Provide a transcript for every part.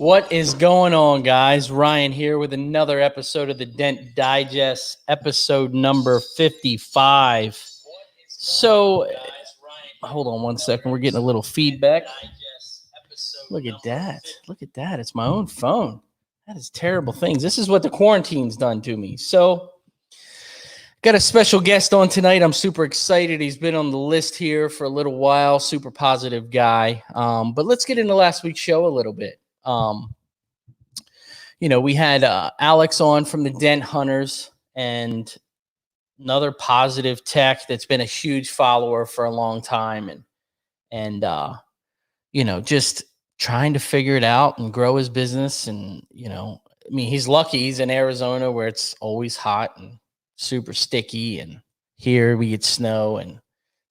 What is going on, guys? Ryan here with another episode of the Dent Digest, episode number 55. So, hold on one second. We're getting a little feedback. Look at that. Look at that. It's my own phone. That is terrible things. This is what the quarantine's done to me. So, got a special guest on tonight. I'm super excited. He's been on the list here for a little while. Super positive guy. But let's get into last week's show a little bit. We had Alex on from the Dent Hunters and another positive tech that's been a huge follower for a long time and just trying to figure it out and grow his business. And, he's lucky he's in Arizona where it's always hot and super sticky. And here we get snow and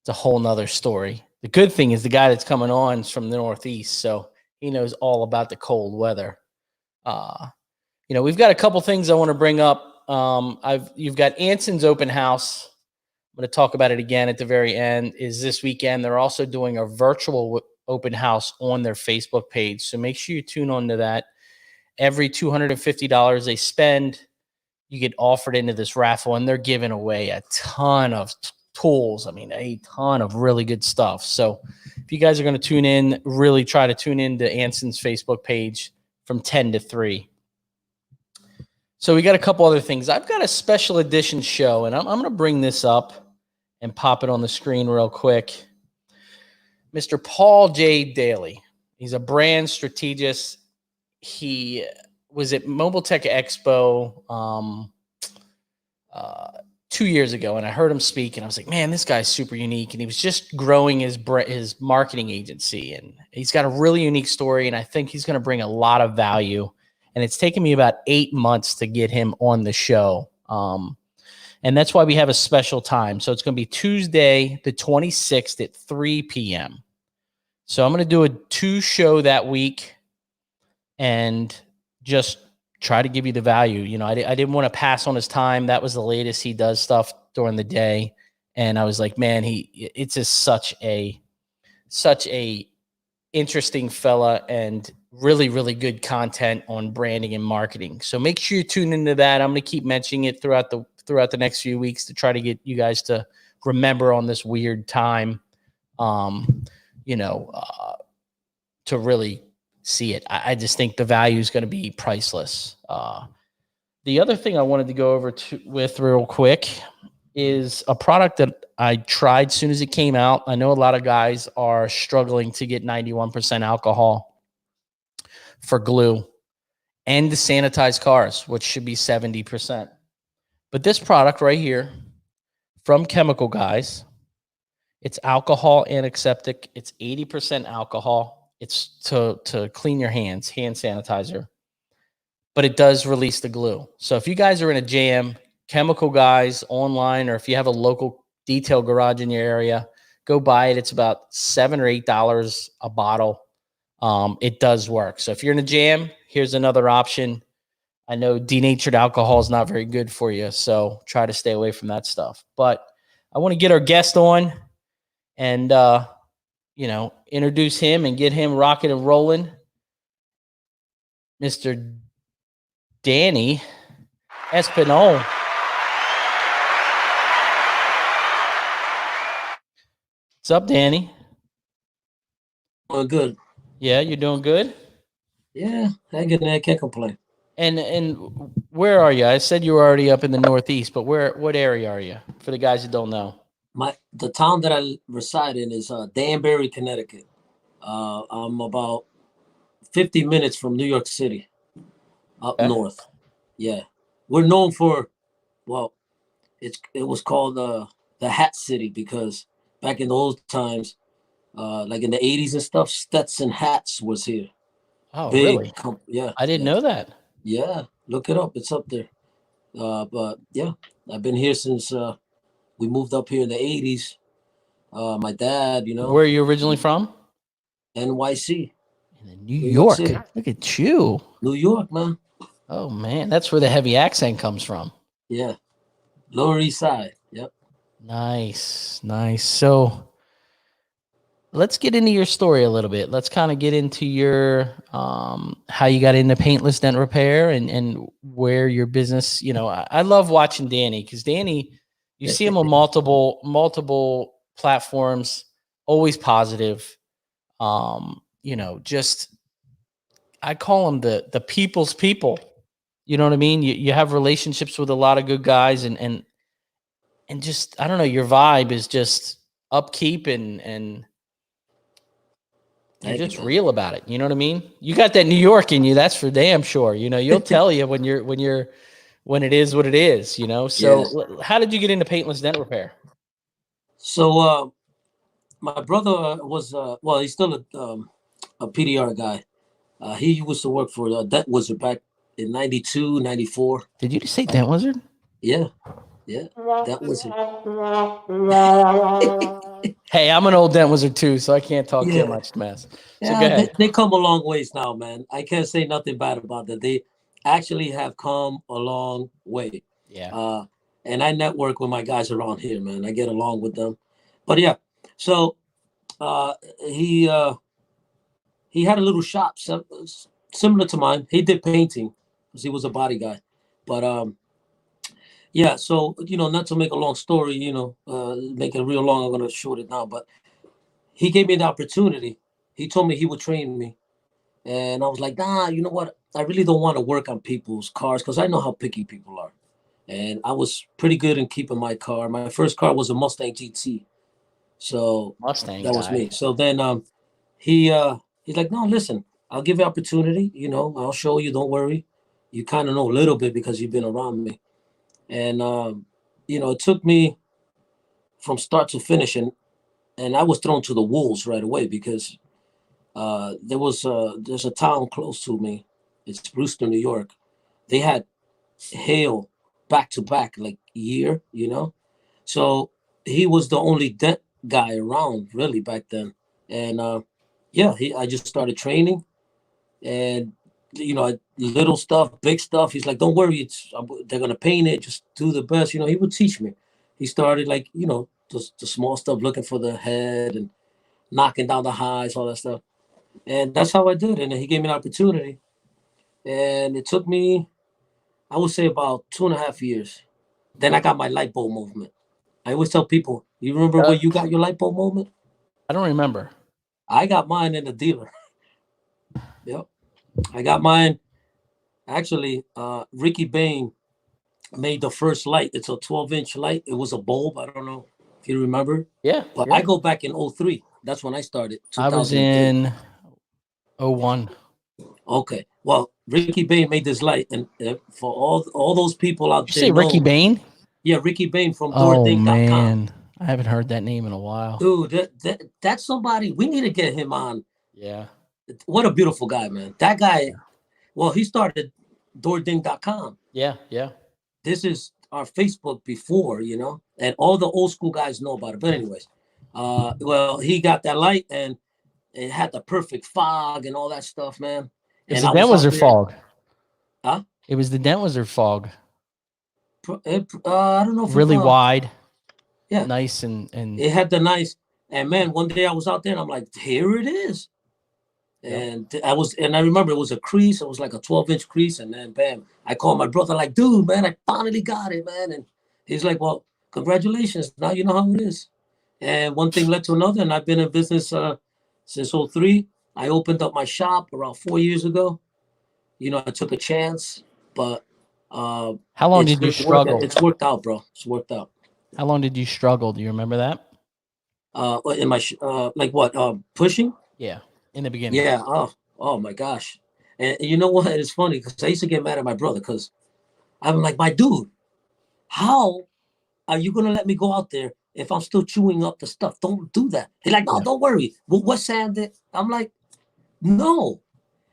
it's a whole nother story. The good thing is the guy that's coming on is from the Northeast. So he knows all about the cold weather. We've got a couple things I want to bring up. You've got Anson's open house. I'm going to talk about it again at the very end. Is this weekend. They're also doing a virtual open house on their Facebook page. So make sure you tune on to that. Every $250 they spend, you get offered into this raffle, and they're giving away a ton of tools. A ton of really good stuff. So if you guys are going to tune in, really try to tune in to Anson's Facebook page from 10 to 3. So we got a couple other things. I've got a special edition show, and I'm going to bring this up and pop it on the screen real quick. Mr. Paul J. Daly. He's a brand strategist. He was at Mobile Tech Expo 2 years ago, and I heard him speak, and I was like, man, this guy's super unique. And he was just growing his marketing agency, and he's got a really unique story, and I think he's going to bring a lot of value. And it's taken me about 8 months to get him on the show. And that's why we have a special time. So it's going to be Tuesday, the 26th at 3 p.m. So I'm going to do a 2 show that week and just try to give you the value. I didn't want to pass on his time. That was the latest he does stuff during the day. And I was like, man, it's just such a interesting fella and really, really good content on branding and marketing. So make sure you tune into that. I'm going to keep mentioning it throughout the next few weeks to try to get you guys to remember on this weird time, to really see it. I just think the value is going to be priceless. The other thing I wanted to go over with real quick is a product that I tried as soon as it came out. I know a lot of guys are struggling to get 91% alcohol for glue and to sanitize cars, which should be 70%. But this product right here from Chemical Guys, it's alcohol antiseptic. It's 80% alcohol. It's to clean your hands, hand sanitizer. But it does release the glue. So if you guys are in a jam, Chemical Guys online, or if you have a local detail garage in your area, go buy it. It's about $7 or $8 a bottle. It does work. So if you're in a jam, here's another option. I know denatured alcohol is not very good for you, so try to stay away from that stuff. But I want to get our guest on and, introduce him and get him rocking and rolling. Mr. Danny Espinal. What's up, Danny? Oh, good. Yeah, you're doing good? Yeah, hanging there, can't complain. And where are you? I said you were already up in the Northeast, but what area are you, for the guys that don't know? The town that I reside in is Danbury, Connecticut. I'm about 50 minutes from New York City, up north. Yeah, we're known for, it was called the Hat City because back in the old times, like in the 80s and stuff, Stetson Hats was here. Oh, really? Yeah. I didn't know that. Yeah, look it up. It's up there. But yeah, I've been here since we moved up here in the 80s. My dad, Where are you originally from? NYC. In New York. Look at you. New York, man. Oh, man. That's where the heavy accent comes from. Yeah. Lower East Side. Yep. Nice. So let's get into your story a little bit. Let's kind of get into your how you got into paintless dent repair and where your business, you know, I love watching Danny because Danny, you see him on multiple platforms, always positive. You know, just I call him the people's people. You know what I mean? You have relationships with a lot of good guys and just I don't know, your vibe is just upkeep and you're just real about it. You know what I mean? You got that New York in you, that's for damn sure. You know, you'll tell you when it is what it is, you know. So how did you get into paintless dent repair? So my brother was well, he's still a PDR guy. He used to work for Dent Wizard back in 92, 94. Did you just say Dent Wizard? Yeah, yeah, Dent Wizard. Hey, I'm an old Dent Wizard too, so I can't talk too Yeah. much mess. So go Yeah, ahead. they come a long ways now, man. I can't say nothing bad about that. They actually have come a long way. Yeah. And I network with my guys around here, man. I get along with them. But yeah, so uh, he uh, he had a little shop similar to mine. He did painting because he was a body guy. But yeah, so not to make a long story, make it real long. I'm gonna short it now. But he gave me the opportunity. He told me he would train me. And I was like, nah, you know what? I really don't want to work on people's cars because I know how picky people are. And I was pretty good in keeping my car. My first car was a Mustang GT. So Mustang that was guy. me. So then he's like, no, listen, I'll give you opportunity. I'll show you. Don't worry. You kind of know a little bit because you've been around me. And it took me from start to finish, and I was thrown to the wolves right away because there's a town close to me. It's Brewster, New York. They had hail back to back like year, So he was the only dent guy around really back then. And I just started training, and little stuff, big stuff. He's like, don't worry, they're gonna paint it. Just do the best. He would teach me. He started like the small stuff, looking for the head and knocking down the highs, all that stuff. And that's how I did. And he gave me an opportunity. And it took me, I would say, about 2.5 years. Then I got my light bulb movement. I always tell people, you remember when you got your light bulb moment? I don't remember. I got mine in the dealer. Yep. I got mine. Actually, Ricky Bain made the first light. It's a 12-inch light. It was a bulb. I don't know if you remember. Yeah. But I go back in 03. That's when I started. I was in 01. Okay. Well, Ricky Bain made this light, and for all those people out Did there, you say Ricky Bain? Yeah, Ricky Bain from Oh DoorDink.com. man, I haven't heard that name in a while. Dude, that's somebody we need to get him on. Yeah. What a beautiful guy, man. That guy. Well, he started DoorDink.com. Yeah, yeah. This is our Facebook before, and all the old school guys know about it. But anyways, well, he got that light, and it had the perfect fog and all that stuff, man. It was the Dent Wizard fog. Huh? It was the Dent Wizard fog. I don't know if really wide. Yeah. Nice and it had the nice. And man, one day I was out there and I'm like, here it is. And I remember it was a crease. It was like a 12-inch crease. And then bam, I called my brother like, dude, man, I finally got it, man. And he's like, well, congratulations. Now you know how it is. And one thing led to another. And I've been in business since 03. I opened up my shop around 4 years ago. I took a chance, but how long did you struggle? It's worked out, bro. It's worked out. How long did you struggle? Do you remember that? In my like what? Pushing? Yeah, in the beginning. Yeah. Oh my gosh. And you know what? It's funny because I used to get mad at my brother because I'm like, my dude, how are you gonna let me go out there if I'm still chewing up the stuff? Don't do that. He's like, no, don't worry. What sand it? I'm like, no.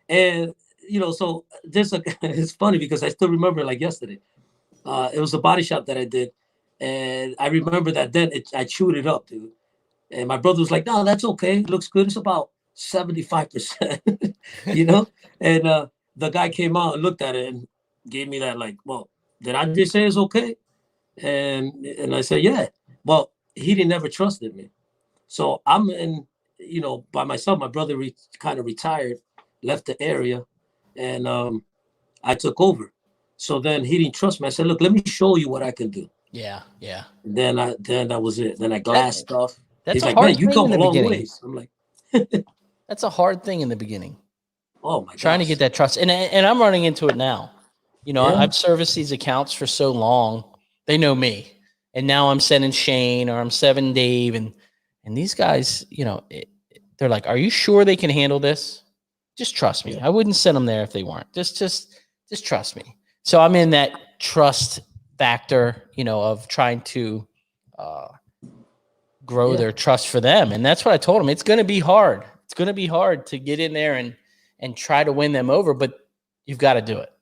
And so it's funny because I still remember like yesterday. It was a body shop that I did, and I remember that then I chewed it up, dude. And my brother was like, no, that's okay. It looks good. It's about 75%, And the guy came out and looked at it and gave me that like, well, did I just say it's okay? And I said, yeah. Well, he didn't ever trusted me. So I'm in by myself. My brother kind of retired, left the area, and I took over. So then he didn't trust me. I said, "Look, let me show you what I can do." Yeah, yeah. Then that was it. Then I glassed stuff. That's He's a like, hard "Man, you thing come in a the long beginning. ways." I'm like, That's a hard thing in the beginning. "Oh my god!" Trying to get that trust, and I'm running into it now. Yeah. I've serviced these accounts for so long; they know me, and now I'm sending Shane or I'm sending Dave, and these guys, they're like, "Are you sure they can handle this? Just trust me. Yeah. I wouldn't send them there if they weren't. Just trust me." So I'm in that trust factor, of trying to grow their trust for them, and that's what I told them. It's going to be hard. It's going to be hard to get in there and try to win them over, but you've got to do it.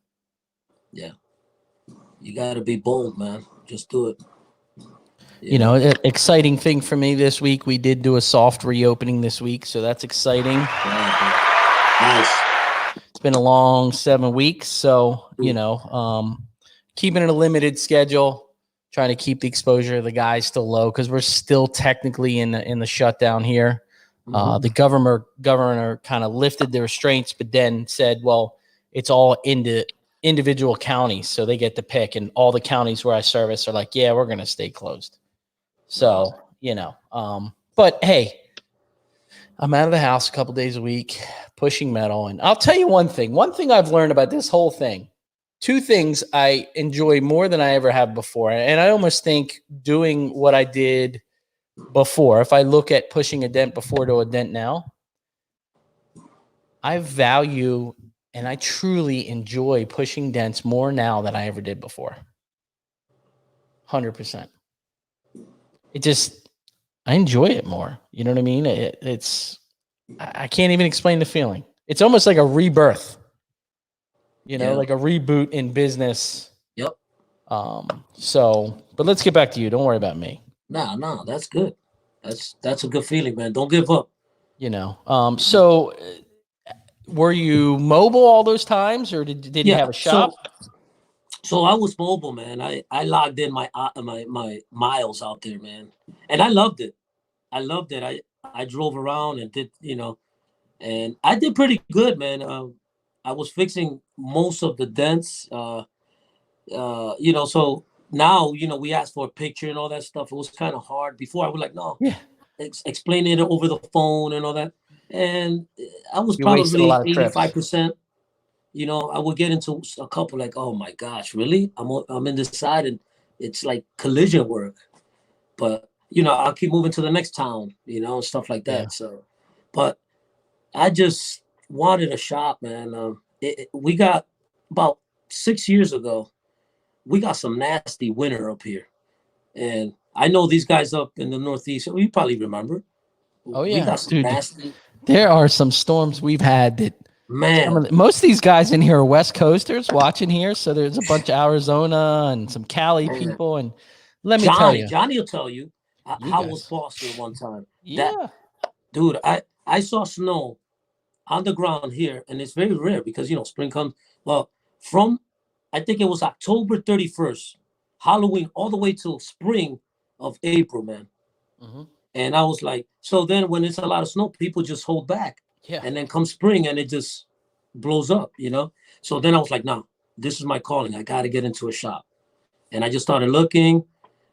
Yeah. You got to be bold, man. Just do it. Exciting thing for me this week. We did do a soft reopening this week, so that's exciting. Nice. It's been a long 7 weeks, so keeping it a limited schedule, trying to keep the exposure of the guys still low because we're still technically in the shutdown here. The governor kind of lifted the restraints, but then said, "Well, it's all into individual counties, so they get to pick." And all the counties where I service are like, "Yeah, we're going to stay closed." So but hey, I'm out of the house a couple days a week, pushing metal, and I'll tell you one thing. One thing I've learned about this whole thing. Two things I enjoy more than I ever have before. And I almost think doing what I did before, if I look at pushing a dent before to a dent now, I value and I truly enjoy pushing dents more now than I ever did before. 100%. I enjoy it more. You know what I mean? I can't even explain the feeling. It's almost like a rebirth. Like a reboot in business. Yep. But let's get back to you. Don't worry about me. No, that's good. That's a good feeling, man. Don't give up. So were you mobile all those times, or did you have a shop? So I was mobile, man. I logged in my miles out there, man, and I loved it. I drove around and did, and I did pretty good, man. I was fixing most of the dents, so now, we asked for a picture and all that stuff. It was kind of hard. Before I was like, no, explain it over the phone and all that. And I was probably 85%. I would get into a couple like, oh my gosh, really? I'm in this side and it's like collision work. But, I'll keep moving to the next town, and stuff like that. Yeah. So, but I just wanted a shop, man. We got about 6 years ago, we got some nasty winter up here. And I know these guys up in the Northeast, you probably remember. Oh, yeah. We got some nasty. There are some storms we've had that, man. Most of these guys in here are West Coasters watching here. So there's a bunch of Arizona and some Cali people. And let me tell you. Johnny will tell you. I was Boston one time. Yeah. Dude, I saw snow on the ground here, and it's very rare because, spring comes. Well, from, I think it was October 31st, Halloween, all the way till spring of April, man. Mm-hmm. And I was like, so then when it's a lot of snow, people just hold back. Yeah. And then come spring and it just blows up, So then I was like, no, this is my calling. I got to get into a shop. And I just started looking.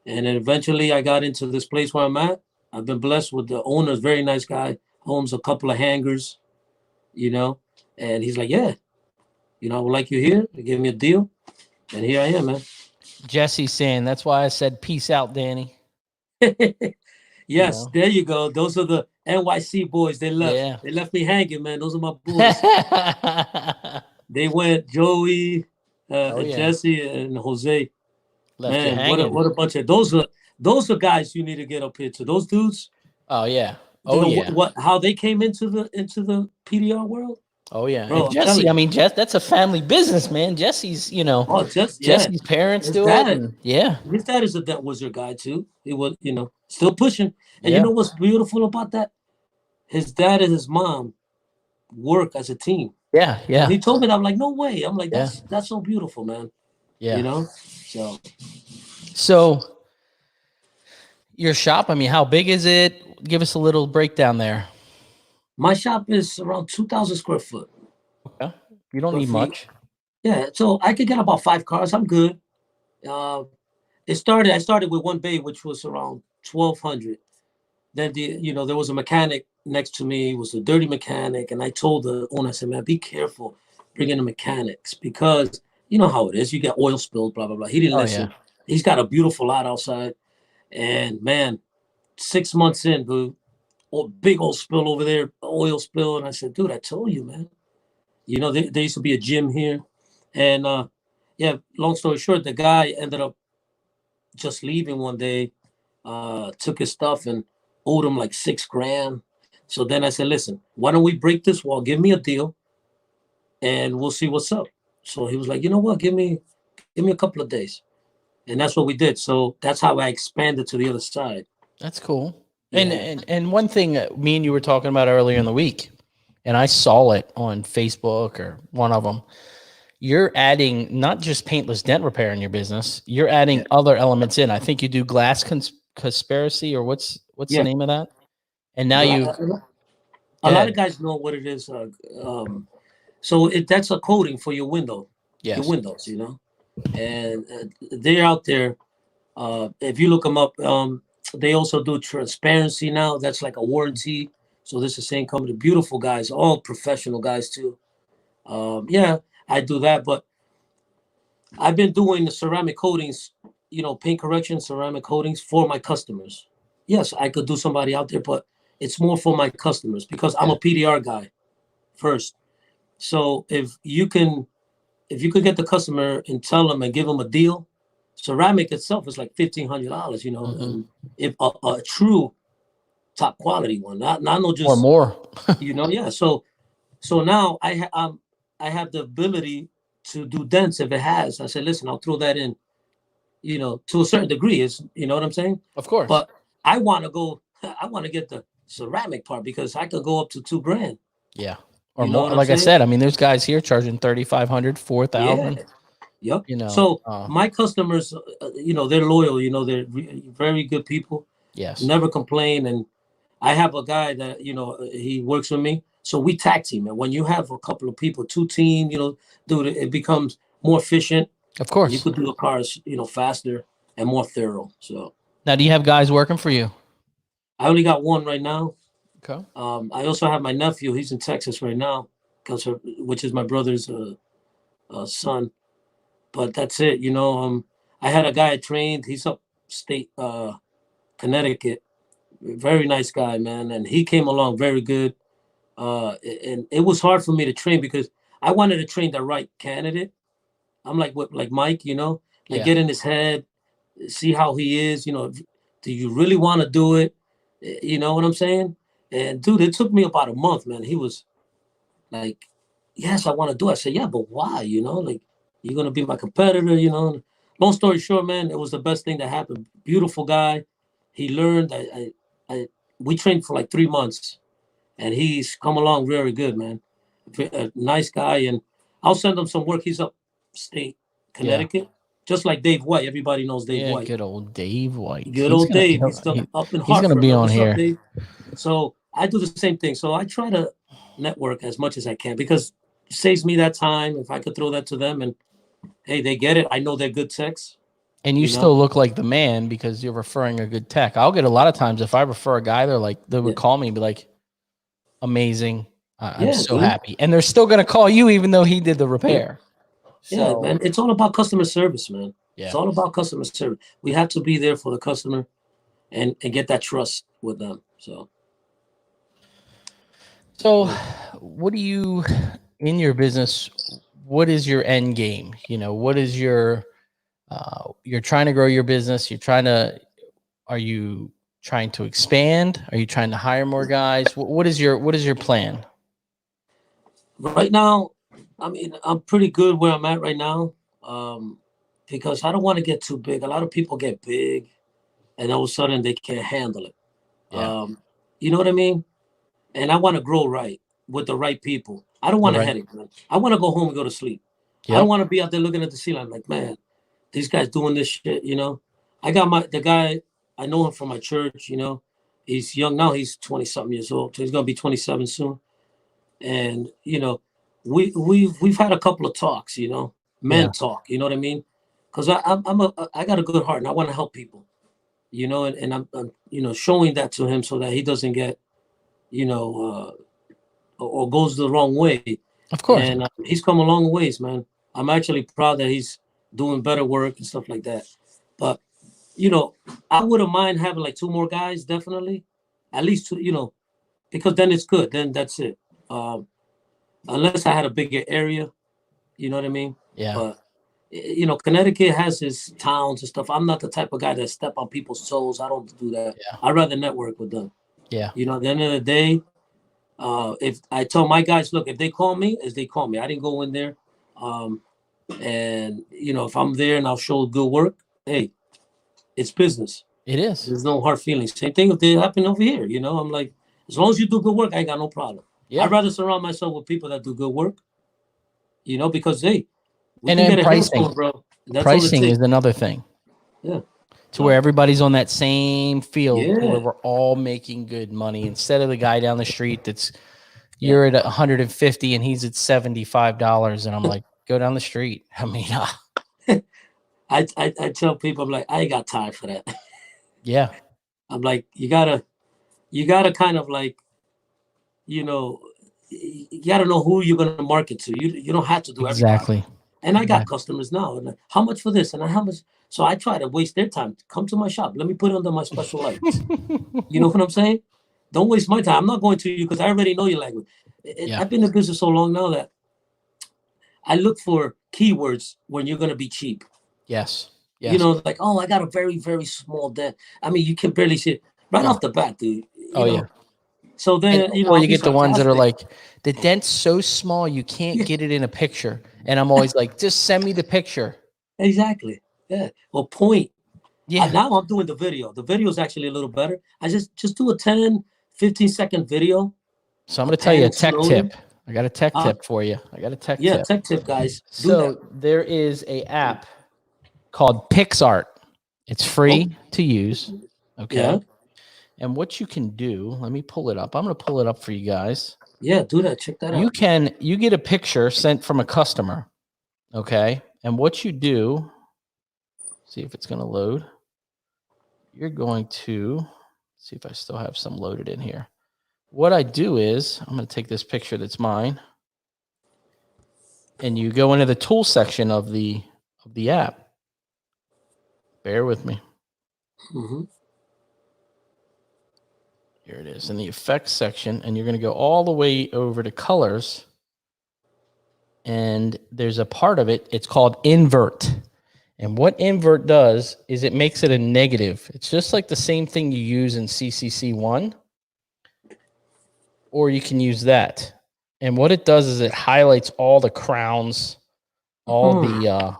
And then eventually I got into this place where I'm at. I've been blessed with the owner, very nice guy, owns a couple of hangars, and he's like, yeah, I would like you here. They gave me a deal. And here I am, man. Jesse's saying, that's why I said, peace out, Danny. Yes, there you go. Those are the NYC boys. They left. Yeah. They left me hanging, man. Those are my boys. They went Joey, Jesse, and Jose. Left man, what a bunch of those are guys you need to get up here to. Those dudes. Oh yeah. How they came into the PDR world. Oh yeah, bro, Jesse. That's a family business, man. Jesse's, Jesse's parents do it. And, his dad is a dent wizard guy too. He was, still pushing. And you know what's beautiful about that? His dad and his mom work as a team. Yeah. And he told me that. I'm like, no way. I'm like, that's so beautiful, man. Yeah. So your shop, how big is it? Give us a little breakdown there. My shop is around 2,000 square foot. Okay. You don't Square need feet. much. Yeah, so I could get about 5 cars. I'm good. Uh, I started with one bay, which was around 1,200. Then there was a mechanic next to me. He was a dirty mechanic, and I told the owner, I said, "Man, be careful bringing the mechanics because you know how it is. You get oil spills, blah blah blah." He didn't Oh yeah. listen. He's got a beautiful lot outside, and man, 6 months in, dude, big old spill over there, oil spill, and I said, "Dude, I told you, man. There used to be a gym here, and yeah. Long story short, the guy ended up just leaving one day, took his stuff and owed him like 6 grand. So then I said, listen, why don't we break this wall? Give me a deal and we'll see what's up. So he was like, you know what? Give me a couple of days. And that's what we did. So that's how I expanded to the other side. That's cool. And Yeah. and one thing me and you were talking about earlier in the week, and I saw it on Facebook or one of them. You're adding not just paintless dent repair in your business. You're adding Yeah. other elements in. I think you do glass conspiracy, or what's the Yeah. name of that? And now Gla- you a go lot of ahead. guys know what it is. So that's a coating for your your Yes. windows, and they're out there. If you look them up, they also do transparency now. That's like a warranty. So this is the same company. Beautiful guys, all professional guys too. Yeah, I do that, but I've been doing the ceramic coatings, paint correction, ceramic coatings for my customers. Yes, I could do somebody out there, but it's more for my customers because I'm Yeah. a PDR guy first. So if you could get the customer and tell them and give them a deal, ceramic itself is like $1,500, Hmm. and if a true top quality one, not no Or just more. yeah. So now I have the ability to do dents if it has. I said, listen, I'll throw that in, to a certain degree. Is you know what I'm saying? Of course. But I want to go. I want to get the ceramic part because I could go up to 2 grand. Yeah. Or You know more. what I'm Like I saying? said, I mean, there's guys here charging 3,500, four Yeah. thousand. Yep. You know. So my customers, they're loyal. They're very good people. Yes. Never complain. And I have a guy that he works with me. So we tag team. And when you have a couple of people, two team, dude, it becomes more efficient. Of And you course. could do the cars, faster and more thorough. So Now, do you have guys working for you? I only got one right now. Okay. I also have my nephew. He's in Texas right now, which is my brother's son. But that's it. I had a guy I trained. He's upstate Connecticut. Very nice guy, man, and he came along very good. And it was hard for me to train because I wanted to train the right candidate. I'm like Mike, like Yeah. get in his head, see how he is. Do you really want to do it? You know what I'm saying? And dude, it took me about a month, man. He was like, yes, I want to do it. I said, yeah, but why? Like you're gonna be my competitor. Long story short, man, it was the best thing that happened. Beautiful guy. He learned. We trained for like 3 months, and he's come along very good, man. A nice guy, and I'll send him some work. He's upstate Yeah. Connecticut, just like Dave White. Everybody knows Dave Yeah. White. Good old Dave White. Good old Dave. He's up in He's gonna Hartford, be man. on What's up, here. Dave? So I do the same thing. So I try to network as much as I can because it saves me that time. If I could throw that to them and hey, they get it. I know they're good techs. And you still look like the man because you're referring a good tech. I'll get a lot of times if I refer a guy, they would Yeah, call me and be like, amazing. I'm yeah, so dude. happy. And they're still going to call you even though he did the Yeah, repair. yeah, So, man. It's all about customer service, man. It's yeah. all about customer service. We have to be there for the customer and get that trust with them. So, Yeah. what do you, in your business, what is your end game? What is you're trying to grow your business. Are you trying to expand? Are you trying to hire more guys? What is your plan? Right now, I mean, I'm pretty good where I'm at right now, because I don't want to get too big. A lot of people get big, and all of a sudden they can't handle it. Yeah. You know what I mean? And I want to grow right with the right people. I don't All want a right. headache, man. I want to go home and go to sleep. I don't Yep. want to be out there looking at the ceiling. I'm like, man, these guys doing this shit. I got the guy. I know him from my church. He's young now. He's 20-something years old. So he's gonna be 27 soon. And you know, we've had a couple of talks. You know, Yeah. men talk. You know what I mean? Because I got a good heart and I want to help people. You know, and I'm you know showing that to him so that he doesn't get you know or goes the wrong way. Of course. And he's come a long ways, man. I'm actually proud that he's doing better work and stuff like that. But you know, I wouldn't mind having like 2 more guys, definitely, at least 2. You know, because then it's good. Then that's it. Unless I had a bigger area, you know what I mean. Yeah. But you know, Connecticut has its towns and stuff. I'm not the type of guy that step on people's toes. I don't do that. Yeah. I'd rather network with them. Yeah. You know, at the end of the day, if I tell my guys, look, if they call me, as they call me, I didn't go in there. And you know, if I'm there and I'll show good work, hey, it's business. It is. There's no hard feelings. Same thing if they happen over here. You know, I'm like, as long as you do good work, I ain't got no problem. Yeah. I'd rather surround myself with people that do good work. You know, because hey, we And can then get a pricing. hailstone, bro. That's Pricing all it is takes. another thing. Yeah. To where everybody's on that same field, Yeah. where we're all making good money instead of the guy down the street that's you're at 150 and he's at $75, and I'm like, go down the street. I mean, I tell people, I'm like, I ain't got time for that. yeah, I'm like, you gotta kind of like, you know, you gotta know who you're gonna market to. You don't have to do everybody. exactly. And I got customers now. And like, how much for this? And how much? So I try to waste their time. Come to my shop. Let me put it under my special lights. You know what I'm saying? Don't waste my time. I'm not going to you because I already know your language. Yeah. I've been in business so long now that I look for keywords when you're gonna be cheap. Yes. Yes. You know, like, oh, I got a very, very small dent. I mean, you can barely see it right off the bat, dude. You know? Yeah. So then, And, you know, or I'll you be get the ones that are sarcastic. like, the dent's so small you can't get it in a picture. And I'm always like, just send me the picture. Exactly. Yeah. Well, point. Yeah. Now I'm doing the video. The video is actually a little better. I just do a 10, 15-second video. So I'm going to tell you a tech slowly. tip. I got a tech tip for you. I got a tech Yeah, tip. tech tip, guys. Do So that. there is a app called PixArt. It's free to use. Okay. Yeah. And what you can do, let me pull it up. I'm going to pull it up for you guys. Yeah, do that. Check that out. You get a picture sent from a customer. Okay. And what you do, see if it's going to load. You're going to see if I still have some loaded in here. What I do is I'm going to take this picture that's mine, and you go into the tool section of the app. Bear with me. Mm-hmm. Here it is in the effects section, and you're going to go all the way over to colors. And there's a part of it, it's called invert. And what invert does is it makes it a negative. It's just like the same thing you use in CCC1, or you can use that. And what it does is it highlights all the crowns, all the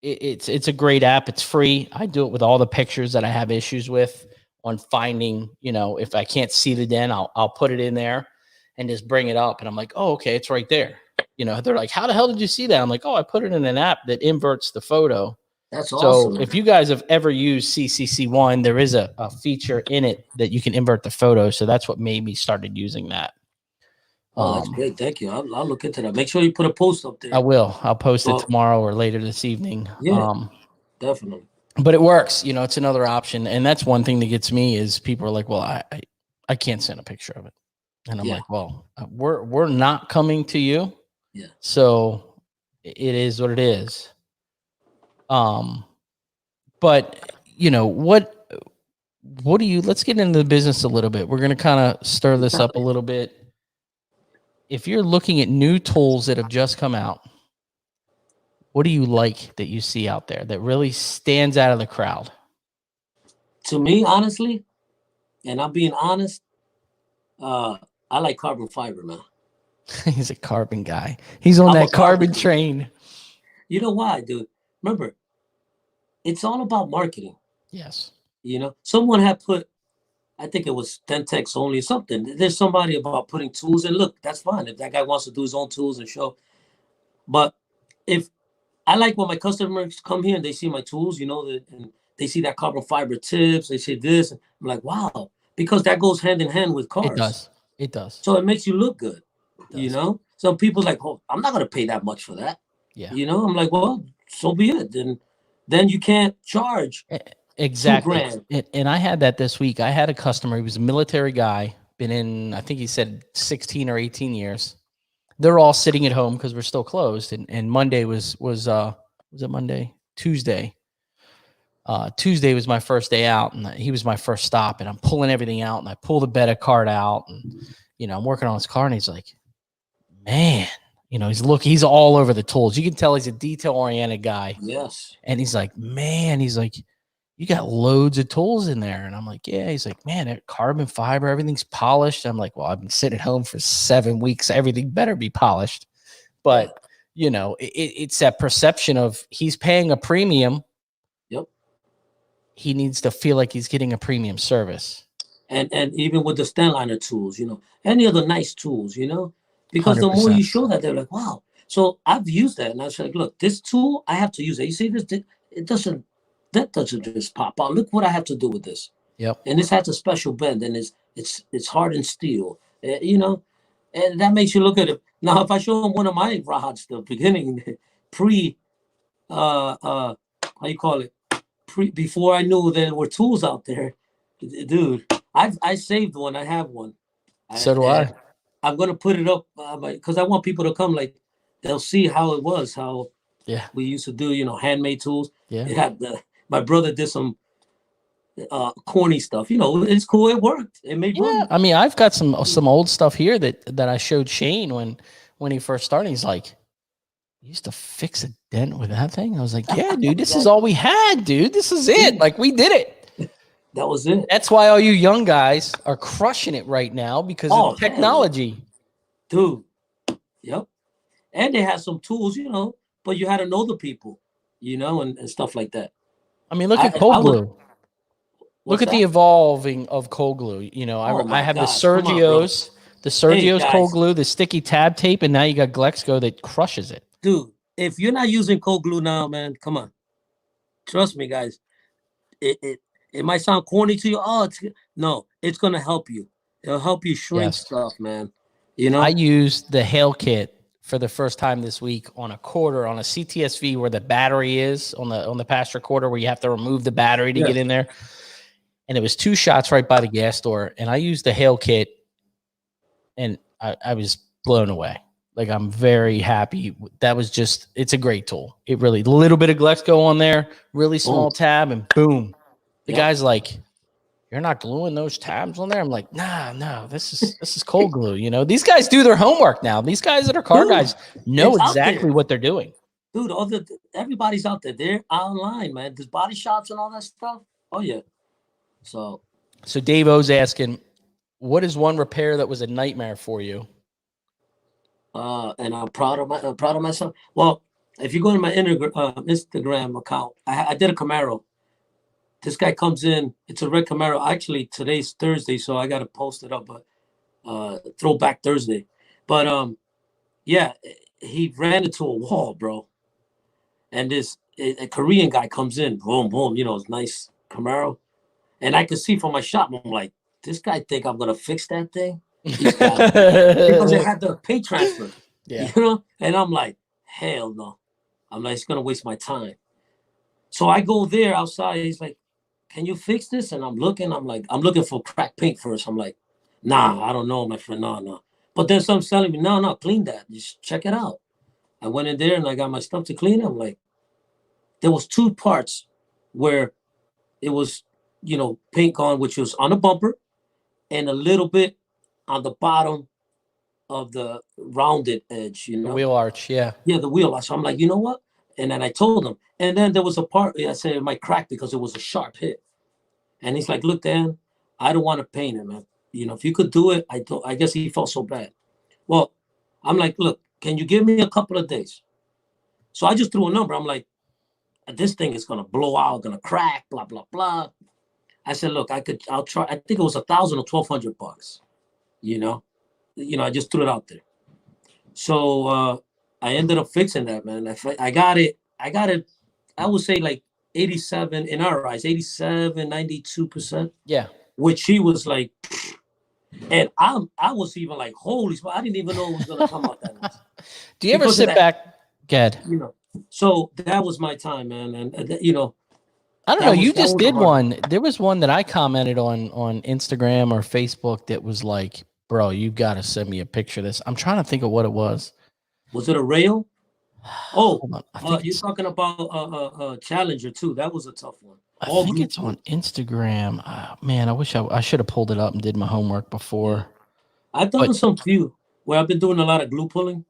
it's a great app. It's free. I do it with all the pictures that I have issues with on finding, you know, if I can't see the dent, I'll put it in there and just bring it up. And I'm like, oh, okay, it's right there. You know, they're like, how the hell did you see that? I'm like, oh, I put it in an app that inverts the photo. That's awesome. So if you guys have ever used CCC1, there is a feature in it that you can invert the photo. So that's what made me started using that. Oh, that's great. Thank you. I'll look into that. Make sure you put a post up there. I will. I'll post it tomorrow or later this evening. Yeah, definitely. But it works. You know, it's another option. And that's one thing that gets me is people are like, well, I can't send a picture of it. And I'm like, well, we're not coming to you. Yeah. So it is what it is. But you know, what do you, let's get into the business a little bit. We're going to kind of stir this up a little bit. If you're looking at new tools that have just come out, what do you like that you see out there that really stands out of the crowd? To me, honestly, and I'm being honest, I like carbon fiber, man. He's a carbon guy. He's on that carbon train. You know why, dude? Remember, it's all about marketing. Yes. You know, someone had put, I think it was Dentex only something. There's somebody about putting tools in. Look, that's fine. If that guy wants to do his own tools and show. But if I like when my customers come here and they see my tools, you know, and they see that carbon fiber tips, they say this. I'm like, wow. because that goes hand in hand with cars. It does. It does. So it makes you look good. You know, some people like, oh, I'm not gonna pay that much for that. Yeah. You know, I'm like, well, so be it. Then you can't charge exactly. $2,000. And I had that this week. I had a customer. He was a military guy. Been in, I think he said 16 or 18 years. They're all sitting at home because we're still closed. And Monday was it Monday? Tuesday. Tuesday was my first day out, and he was my first stop. And I'm pulling everything out, and I pull the beta card out, and I'm working on his car, and he's like, man, he's all over the tools. You can tell he's a detail-oriented guy. Yes. And he's like, man, you got loads of tools in there. And I'm like, yeah. He's like, man, carbon fiber, everything's polished. I'm like, well, I've been sitting at home for 7 weeks. Everything better be polished. But, it's that perception of he's paying a premium. Yep. He needs to feel like he's getting a premium service. And even with the Stenliner tools, any of the nice tools, because 100%. the more you show that, they're like, wow. So I've used that, and I was like, look, this tool, I have to use it. You see this? That doesn't just pop out. Look what I have to do with this. Yep. And this has a special bend, and it's hardened steel, and that makes you look at it. Now, if I show them one of my rods, the beginning, how you call it? Before I knew there were tools out there, dude, I saved one. I have one. So do I. I'm going to put it up because I want people to come, like, they'll see how it was, how we used to do, handmade tools. Yeah. It had my brother did some corny stuff. It's cool. It worked. It made money. I mean, I've got some old stuff here that I showed Shane when he first started. He's like, you used to fix a dent with that thing? I was like, yeah, dude, this is all we had, dude. This is it. Like, we did it. That was it. That's why all you young guys are crushing it right now because of technology. Dude. Yep. And they had some tools, but you had to know the people, and stuff like that. I mean, look at cold glue. Look at the evolving of cold glue. I have the Sergio's, cold glue, the sticky tab tape, and now you got Glexco that crushes it. Dude, if you're not using cold glue now, man, come on. Trust me, guys. It might sound corny to you. No, it's going to help you. It'll help you shrink stuff, man. I used the Hail Kit for the first time this week on a quarter, on a CTSV where the battery is, on the passenger quarter where you have to remove the battery to get in there. And it was 2 shots right by the gas door. And I used the Hail Kit, and I was blown away. Like, I'm very happy. That was it's a great tool. It really, a little bit of Glexco on there, really small tab, and boom. The guy's like, you're not gluing those tabs on there? I'm like, no, this is cold glue. These guys do their homework now. These guys that are car guys know exactly what they're doing. Dude, everybody's out there. They're online, man. There's body shops and all that stuff. Oh, yeah. So Dave O's asking, what is one repair that was a nightmare for you? And I'm proud of myself. Well, if you go to my Instagram account, I did a Camaro. This guy comes in. It's a red Camaro. Actually, today's Thursday, so I got to post it up. But Throwback Thursday. But he ran into a wall, bro. And a Korean guy comes in. Boom, boom. It's nice Camaro. And I could see from my shop, I'm like, this guy think I'm gonna fix that thing? Because it had the pay transfer. Yeah. And I'm like, hell no. I'm like, it's gonna waste my time. So I go there outside. He's like, can you fix this? And I'm looking for cracked paint first. I'm like, nah, I don't know, my friend. No. But then someone's telling me, no, clean that. Just check it out. I went in there and I got my stuff to clean. I'm like, there was 2 parts where it was, paint gone, which was on the bumper and a little bit on the bottom of the rounded edge, The wheel arch, yeah. Yeah, the wheel arch. So I'm like, you know what? And then I told him. And then there was a part, I said it might crack because it was a sharp hit. And he's like, look, Dan, I don't want to paint it, man. If you could do it, I guess he felt so bad. Well, I'm like, look, can you give me a couple of days? So I just threw a number. I'm like, this thing is going to blow out, going to crack, blah, blah, blah. I said, look, I'll try. I think it was $1,000 or $1,200. I just threw it out there. So I ended up fixing that, man. I got it. I would say like 87 in our eyes, 87, 92%. Yeah. which she was like, and I was even like, holy smokes, I didn't even know it was gonna come out that nice. Do you ever sit back? Ged. You know, so that was my time, man, and you know, I don't know. You just did one. There was one that I commented on Instagram or Facebook that was like, bro, you got to send me a picture of this. I'm trying to think of what it was. Was it a rail? Oh, you're talking about Challenger too. That was a tough one. I think it's on Instagram. Man, I wish I should have pulled it up and did my homework before. I've done some few where I've been doing a lot of glue pulling.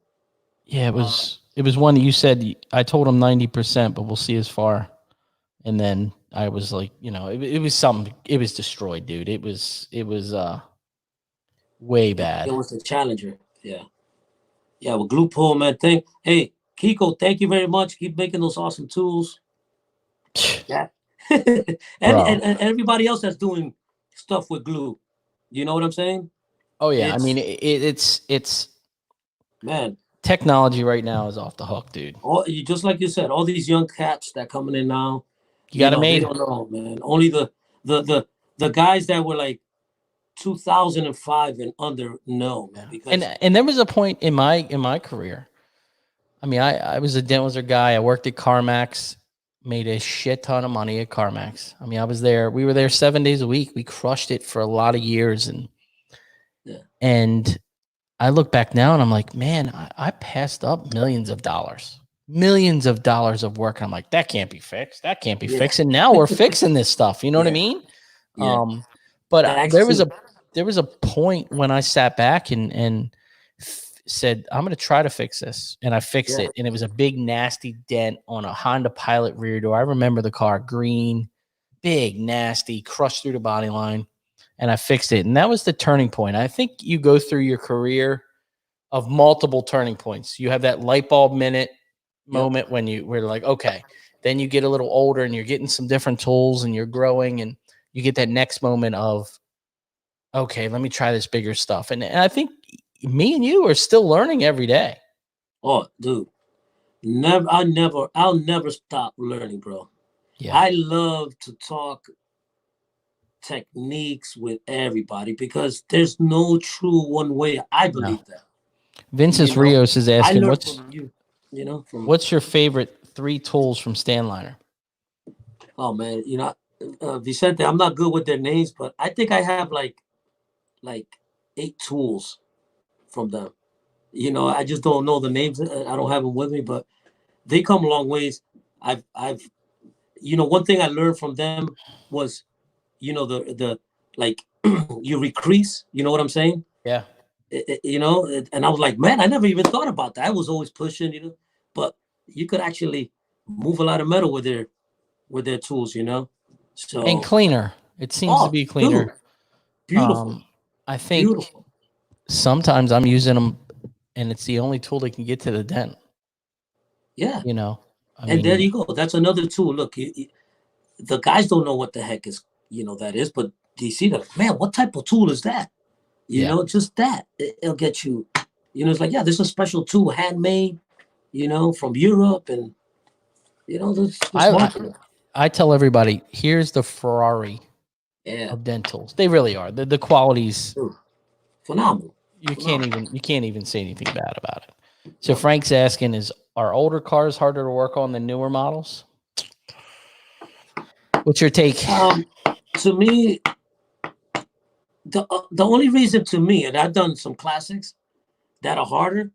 Yeah, it was one that you said. I told him 90%, but we'll see as far. And then I was like, you know, it was something. It was destroyed, dude. It was way bad. It was a Challenger. Yeah. Yeah, with glue pull, man. Hey, Kiko, thank you very much. Keep making those awesome tools. Yeah. and everybody else that's doing stuff with glue. You know what I'm saying? Oh yeah. I mean, it's man. Technology right now is off the hook, dude. Just like you said, all these young cats that coming in now. You got to they don't know, man. Only the guys that were like 2005 and under know, man. Because and there was a point in my career. I mean, I was a dentwizard guy. I worked at CarMax, made a shit ton of money at CarMax. I mean, I was there. We were there 7 days a week. We crushed it for a lot of years, and I look back now and I'm like, man, I passed up millions of dollars of work. And I'm like, that can't be fixed. That can't be fixed. And now we're fixing this stuff. You know what I mean? Yeah. But there was a point when I sat back and said, I'm going to try to fix this. And I fixed it. And it was a big, nasty dent on a Honda Pilot rear door. I remember the car, green, big, nasty, crushed through the body line. And I fixed it. And that was the turning point. I think you go through your career of multiple turning points. You have that light bulb moment when we're like, okay, then you get a little older and you're getting some different tools and you're growing and you get that next moment of, okay, let me try this bigger stuff. And I think me and you are still learning every day. Oh, dude, I'll never stop learning, bro. Yeah. I love to talk techniques with everybody because there's no true one way. I believe that. Vincent Rios is asking, what's your favorite 3 tools from Stanliner? Oh man, Vicente, I'm not good with their names, but I think I have like 8 tools from them. I just don't know the names. I don't have them with me, but they come a long ways. I've one thing I learned from them was, the like you recrease. You know what I'm saying? Yeah. And I was like, man, I never even thought about that. I was always pushing, but you could actually move a lot of metal with their tools, So and cleaner. It seems to be cleaner. Dude, beautiful. I think sometimes I'm using them, and it's the only tool that can get to the dent. Yeah. I mean, there you go. That's another tool. Look, the guys don't know what the heck is, that is, but do you see that? Man, what type of tool is that? Just that. It'll get you, it's like, this is a special tool, handmade, from Europe. And, I tell everybody, here's the Ferrari of dentals. They really are. The quality's phenomenal. You can't even say anything bad about it. So Frank's asking, are older cars harder to work on than newer models? What's your take? To me, the only reason to me, and I've done some classics that are harder,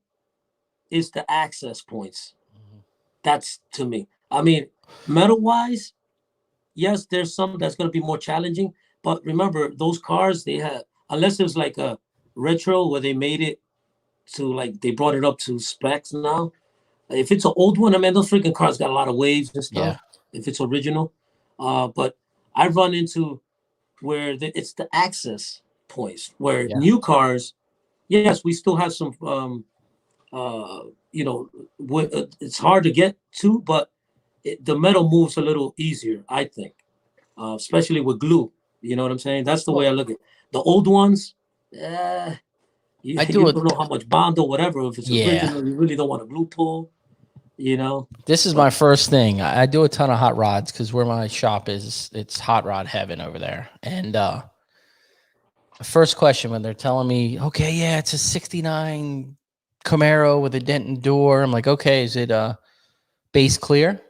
is the access points. Mm-hmm. That's to me. I mean, metal-wise, yes, there's some that's going to be more challenging. But remember, those cars, they have, unless there's like a retro where they made it to they brought it up to specs now. If it's an old one, I mean, those freaking cars got a lot of waves and stuff. Yeah. If it's original. But I run into where it's the access points where new cars, yes, we still have some, it's hard to get to, but the metal moves a little easier, I think, especially with glue. You know what I'm saying? That's the way I look at it. The old ones, you don't know how much bond or whatever. If it's original, you really don't want a glue pull. This is my first thing. I do a ton of hot rods because where my shop is, it's hot rod heaven over there. And first question when they're telling me, okay, yeah, it's a 69 Camaro with a dent and door. I'm like, okay, is it base clear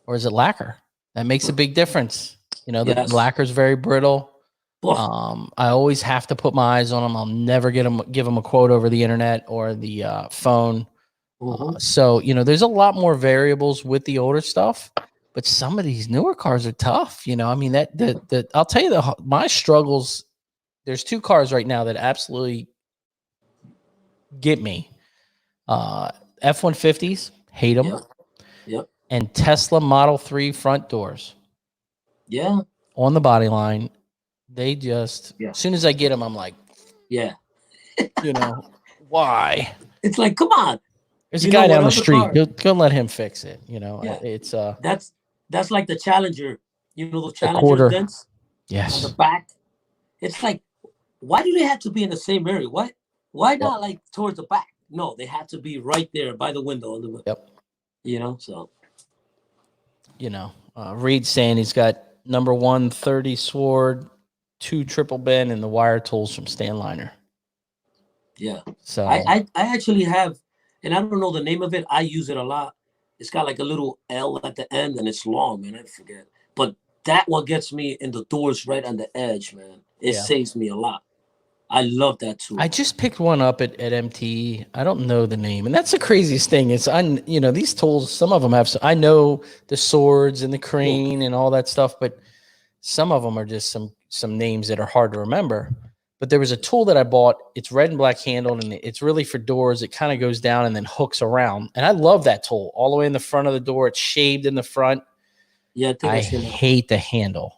or is it lacquer? That makes a big difference. You know, the Yes. lacquer is very brittle. Oh, I always have to put my eyes on them. I'll never give them a quote over the internet or the phone. So, you know, there's a lot more variables with the older stuff, but some of these newer cars are tough. You know, I mean, I'll tell you my struggles. There's two cars right now that absolutely get me. F-150s, hate them. yep. Yep. And Tesla Model 3 front doors. Yeah. On the body line. They just, Yeah. as soon as I get them, I'm like, yeah. You know, why? It's like, come on. There's a guy down the street. Go let him fix it. You know, yeah. It's that's like the Challenger. You know, the Challenger quarter. dents. Yes. On the back. It's like, why do they have to be in the same area? Why not like towards the back? No, they have to be right there by the window. Yep. You know, so. You know, Reed's saying he's got number 130 sword, 2 triple bend, and the wire tools from Stanliner. Yeah. So I actually have, and I don't know the name of it. I use it a lot. It's got like a little L at the end, and it's long, man. I forget. But that one gets me in the doors right on the edge, man. It saves me a lot. I love that tool. I just picked one up at MT. I don't know the name, and that's the craziest thing. It's you know, these tools. Some of them have. I know the swords and the crane and all that stuff, but some of them are just some names that are hard to remember. But there was a tool that I bought. It's red and black handled, and it's really for doors. It kind of goes down and then hooks around, and I love that tool. All the way in the front of the door, it's shaved in the front. Yeah, I hate the handle.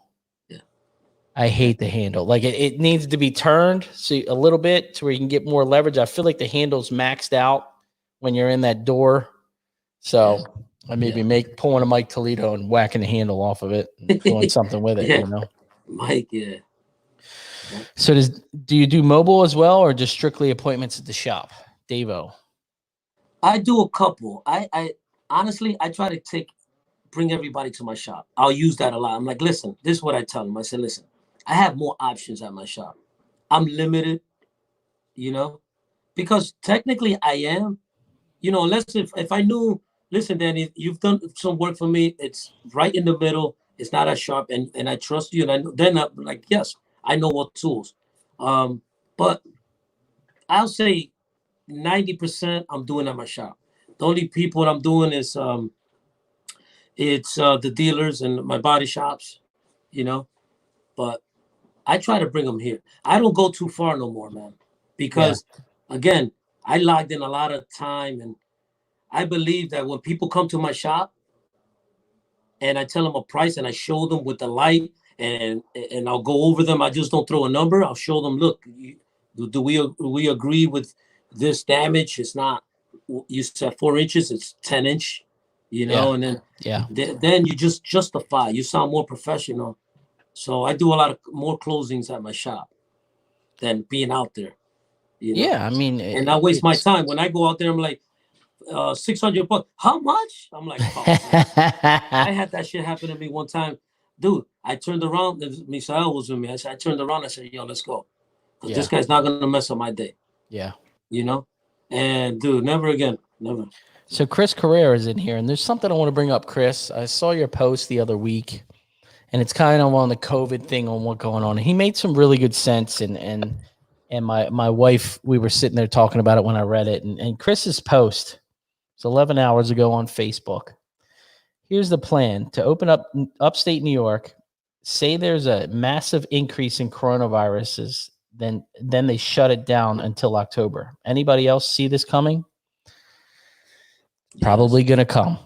I hate the handle. Like it needs to be turned a little bit to where you can get more leverage. I feel like the handle's maxed out when you're in that door. So I maybe pulling a Mike Toledo and whacking the handle off of it and doing something with it, you know. Mike, So do you do mobile as well or just strictly appointments at the shop? Davo. I do a couple. I honestly I try to bring everybody to my shop. I'll use that a lot. I'm like, listen, this is what I tell them. I said, listen, I have more options at my shop. I'm limited, you know, because technically I am, you know, unless if I knew, listen, Danny, you've done some work for me. It's right in the middle. It's not as sharp, and I trust you. And then I'm like, yes, I know what tools. But I'll say 90% I'm doing at my shop. The only people I'm doing is it's the dealers and my body shops, you know. But I try to bring them here. I don't go too far no more, man, because again, I logged in a lot of time, and I believe that when people come to my shop and I tell them a price and I show them with the light and I'll go over them, I just don't throw a number. I'll show them, look, do we agree with this damage? It's not, you said 4 inches, it's 10 inch, you know, and then you just justify. You sound more professional. So I do a lot of more closings at my shop than being out there. You know? Yeah, I mean, and I waste my time when I go out there. I'm like, $600. How much? I'm like, oh, I had that shit happen to me one time, dude. I turned around. Misael was with me. I turned around. I said, yo, let's go, because this guy's not gonna mess up my day. Yeah, you know. And dude, never again, never. So Chris Carrera is in here, and there's something I want to bring up, Chris. I saw your post the other week. And it's kind of on the COVID thing on what's going on. He made some really good sense, and my wife, we were sitting there talking about it when I read it. And Chris's post, it's 11 hours ago on Facebook. Here's the plan to open up upstate New York. Say there's a massive increase in coronaviruses, then they shut it down until October. Anybody else see this coming? Yes. Probably going to come.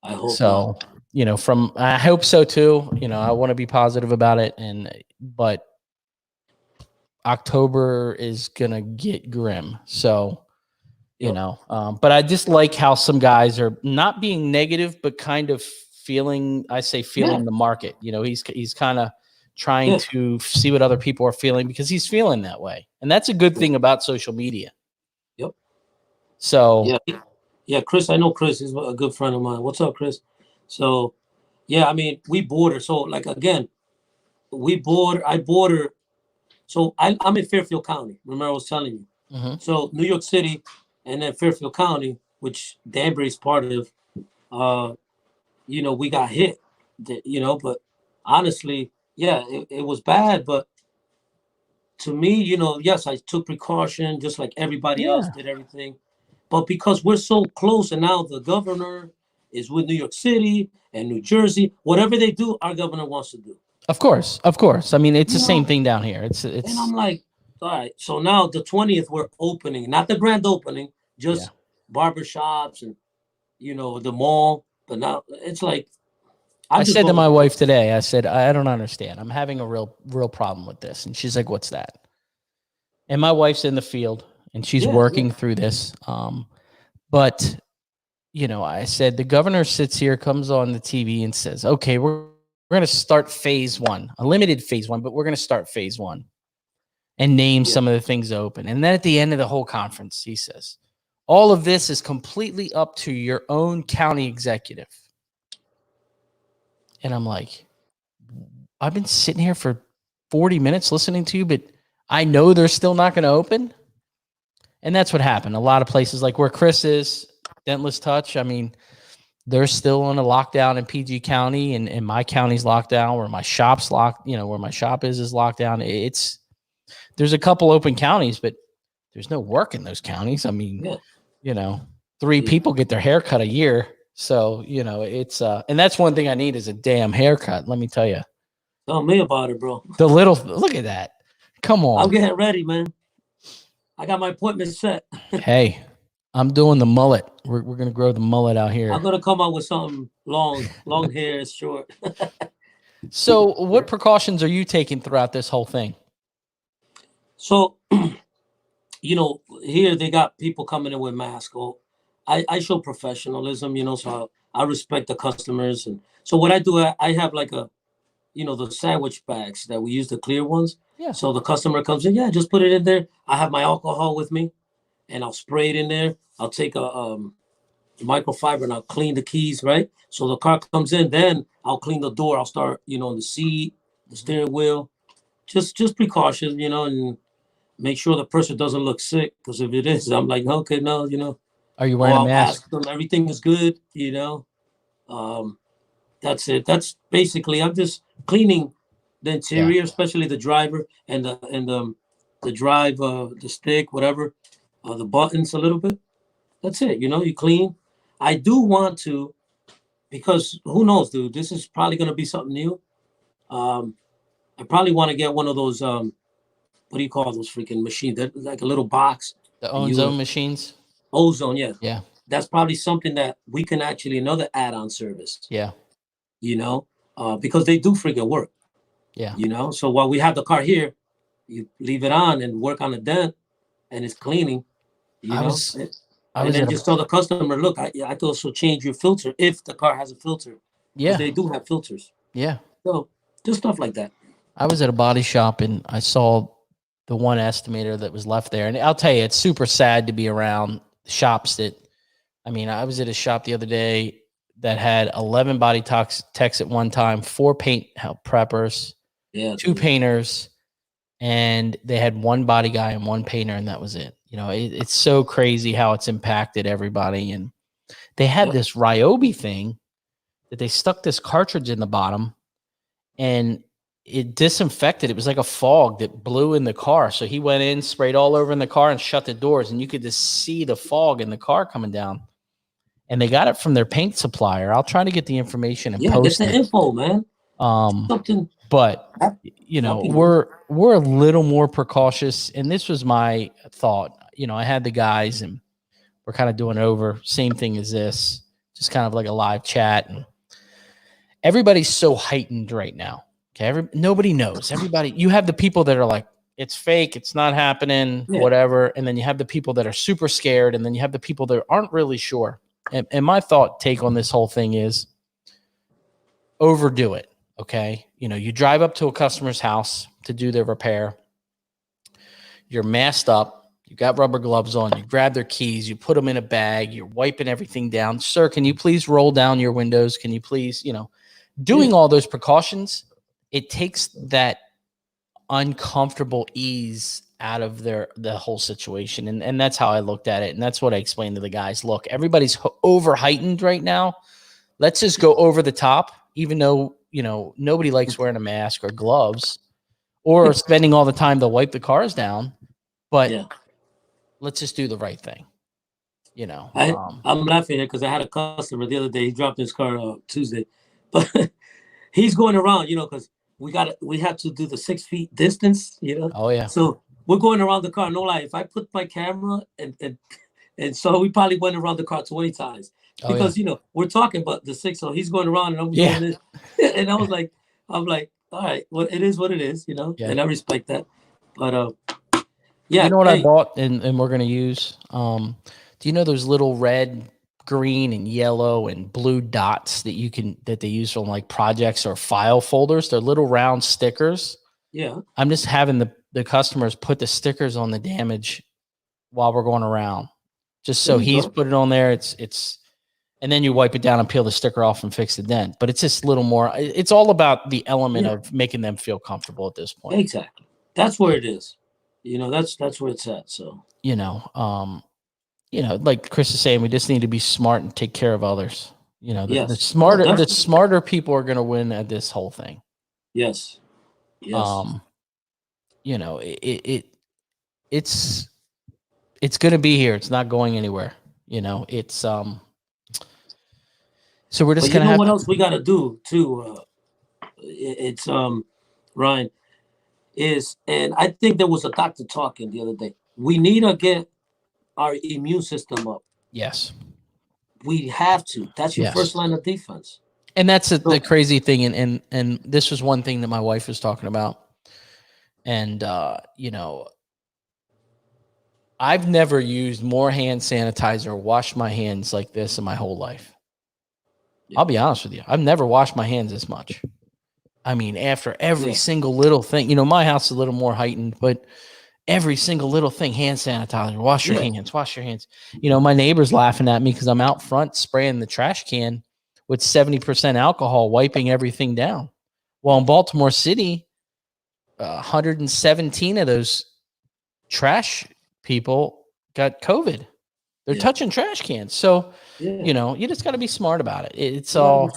I hope so. Not. You know, I hope so too. You know, I want to be positive about it, but October is gonna get grim. So, you know, but I just like how some guys are not being negative, but kind of feeling the market. You know, he's kind of trying to see what other people are feeling because he's feeling that way, and that's a good thing about social media. Yep. So yeah, Chris. I know Chris is a good friend of mine. What's up, Chris? So, yeah, I mean, we border. So, like, again, I border So I'm in Fairfield County. Remember I was telling you. Mm-hmm. So New York City and then Fairfield County, which Danbury is part of, we got hit, but honestly, yeah, it was bad. But to me, yes, I took precaution just like everybody else Yeah. did everything. But because we're so close and now the governor is with New York City and New Jersey, whatever they do, our governor wants to do. Of course. I mean, it's the same know, thing down here. and I'm like, all right. So now the 20th, we're opening, not the grand opening, just barbershops and, the mall. But now it's like, I said to my wife today, I said, I don't understand. I'm having a real problem with this. And she's like, what's that? And my wife's in the field and she's working through this. But, I said, the governor sits here, comes on the TV and says, okay, we're going to start phase 1, a limited phase 1, but we're going to start phase 1 and name some of the things open. And then at the end of the whole conference, he says, all of this is completely up to your own county executive. And I'm like, I've been sitting here for 40 minutes listening to you, but I know they're still not going to open. And that's what happened. A lot of places like where Chris is, Dentless Touch, I mean, they're still on a lockdown in PG County and my county's locked down, where my shop's locked, where my shop is locked down. There's a couple open counties, but there's no work in those counties. I mean, 3 people get their hair cut a year. So, it's, and that's one thing I need is a damn haircut. Let me tell you. Tell me about it, bro. Look at that. Come on. I'm getting ready, man. I got my appointment set. Hey, I'm doing the mullet. We're going to grow the mullet out here. I'm going to come out with something long hair, short. So what precautions are you taking throughout this whole thing? So, here they got people coming in with masks. I show professionalism, so I respect the customers. And so what I do, I have like the sandwich bags that we use, the clear ones. Yeah. So the customer comes in, just put it in there. I have my alcohol with me and I'll spray it in there. I'll take a microfiber and I'll clean the keys, right? So the car comes in, then I'll clean the door. I'll start, the seat, the steering wheel, just precautions, and make sure the person doesn't look sick. Because if it is, I'm like, okay, no, Are you wearing a mask? Ask them, everything is good, That's it. That's basically, I'm just cleaning the interior, especially the driver and the drive, the stick, whatever, the buttons a little bit. That's it. You clean. I do want to, because who knows, dude, this is probably going to be something new. I probably want to get one of those, what do you call those freaking machines? They're like a little box. The ozone machines? Ozone, yeah. Yeah. That's probably something that we can actually, another add-on service. Yeah. Because they do freaking work. Yeah. So while we have the car here, you leave it on and work on the dent and it's cleaning, and then just tell the customer, look, I could also change your filter if the car has a filter. Yeah. They do have filters. Yeah. So just stuff like that. I was at a body shop and I saw the one estimator that was left there. And I'll tell you, it's super sad to be around shops I was at a shop the other day that had 11 body techs at one time, 4 paint preppers, 2 painters, and they had 1 body guy and 1 painter, and that was it. It's so crazy how it's impacted everybody. And they had this Ryobi thing that they stuck this cartridge in the bottom, and it disinfected. It was like a fog that blew in the car. So he went in, sprayed all over in the car, and shut the doors, and you could just see the fog in the car coming down. And they got it from their paint supplier. I'll try to get the information and post get the info, man. Something. But we're a little more precautious, and this was my thought. I had the guys, and we're kind of doing over same thing as this, just kind of like a live chat, and everybody's so heightened right now. Okay, nobody knows. You have the people that are like, it's fake, it's not happening, whatever, and then you have the people that are super scared, and then you have the people that aren't really sure. And my take on this whole thing is overdo it. Okay. You drive up to a customer's house to do their repair. You're masked up. You got rubber gloves on. You grab their keys. You put them in a bag. You're wiping everything down. Sir, can you please roll down your windows? Can you please, doing all those precautions, it takes that uncomfortable ease out of the whole situation. And that's how I looked at it. And that's what I explained to the guys. Look, everybody's over heightened right now. Let's just go over the top, even though, nobody likes wearing a mask or gloves or spending all the time to wipe the cars down. But let's just do the right thing. I'm laughing here because I had a customer the other day. He dropped his car Tuesday, but he's going around, because we have to do the 6 feet distance, Oh yeah. So we're going around the car. No lie, if I put my camera and so we probably went around the car 20 times because we're talking about the 6. So he's going around and I'm doing this, and I'm like, all right, well, it is what it is, and I respect that. But you know what I bought and we're gonna use. Do you know those little red, green, and yellow and blue dots that they use on like projects or file folders? They're little round stickers. Yeah. I'm just having the customers put the stickers on the damage while we're going around. Just so he's put it on there. It's and then you wipe it down and peel the sticker off and fix the dent. But it's just a little more. It's all about the element of making them feel comfortable at this point. Exactly. That's where it is. That's where it's at. So like Chris is saying, we just need to be smart and take care of others. The smarter people are going to win at this whole thing. Yes. It's going to be here. It's not going anywhere. It's so we're just going to have. What else we got to do too? It's Ryan and I think there was a doctor talking the other day. We need to get our immune system up. Yes. We have to. That's your first line of defense. And that's the crazy thing. And this was one thing that my wife was talking about. And, I've never used more hand sanitizer, or washed my hands like this in my whole life. Yeah. I'll be honest with you. I've never washed my hands this much. I mean, after every single little thing, my house is a little more heightened, but every single little thing, hand sanitizer, wash your hands. My neighbor's laughing at me because I'm out front spraying the trash can with 70% alcohol, wiping everything down. Well, in Baltimore City, 117 of those trash people got COVID. They're touching trash cans. So, you just got to be smart about it. It's all.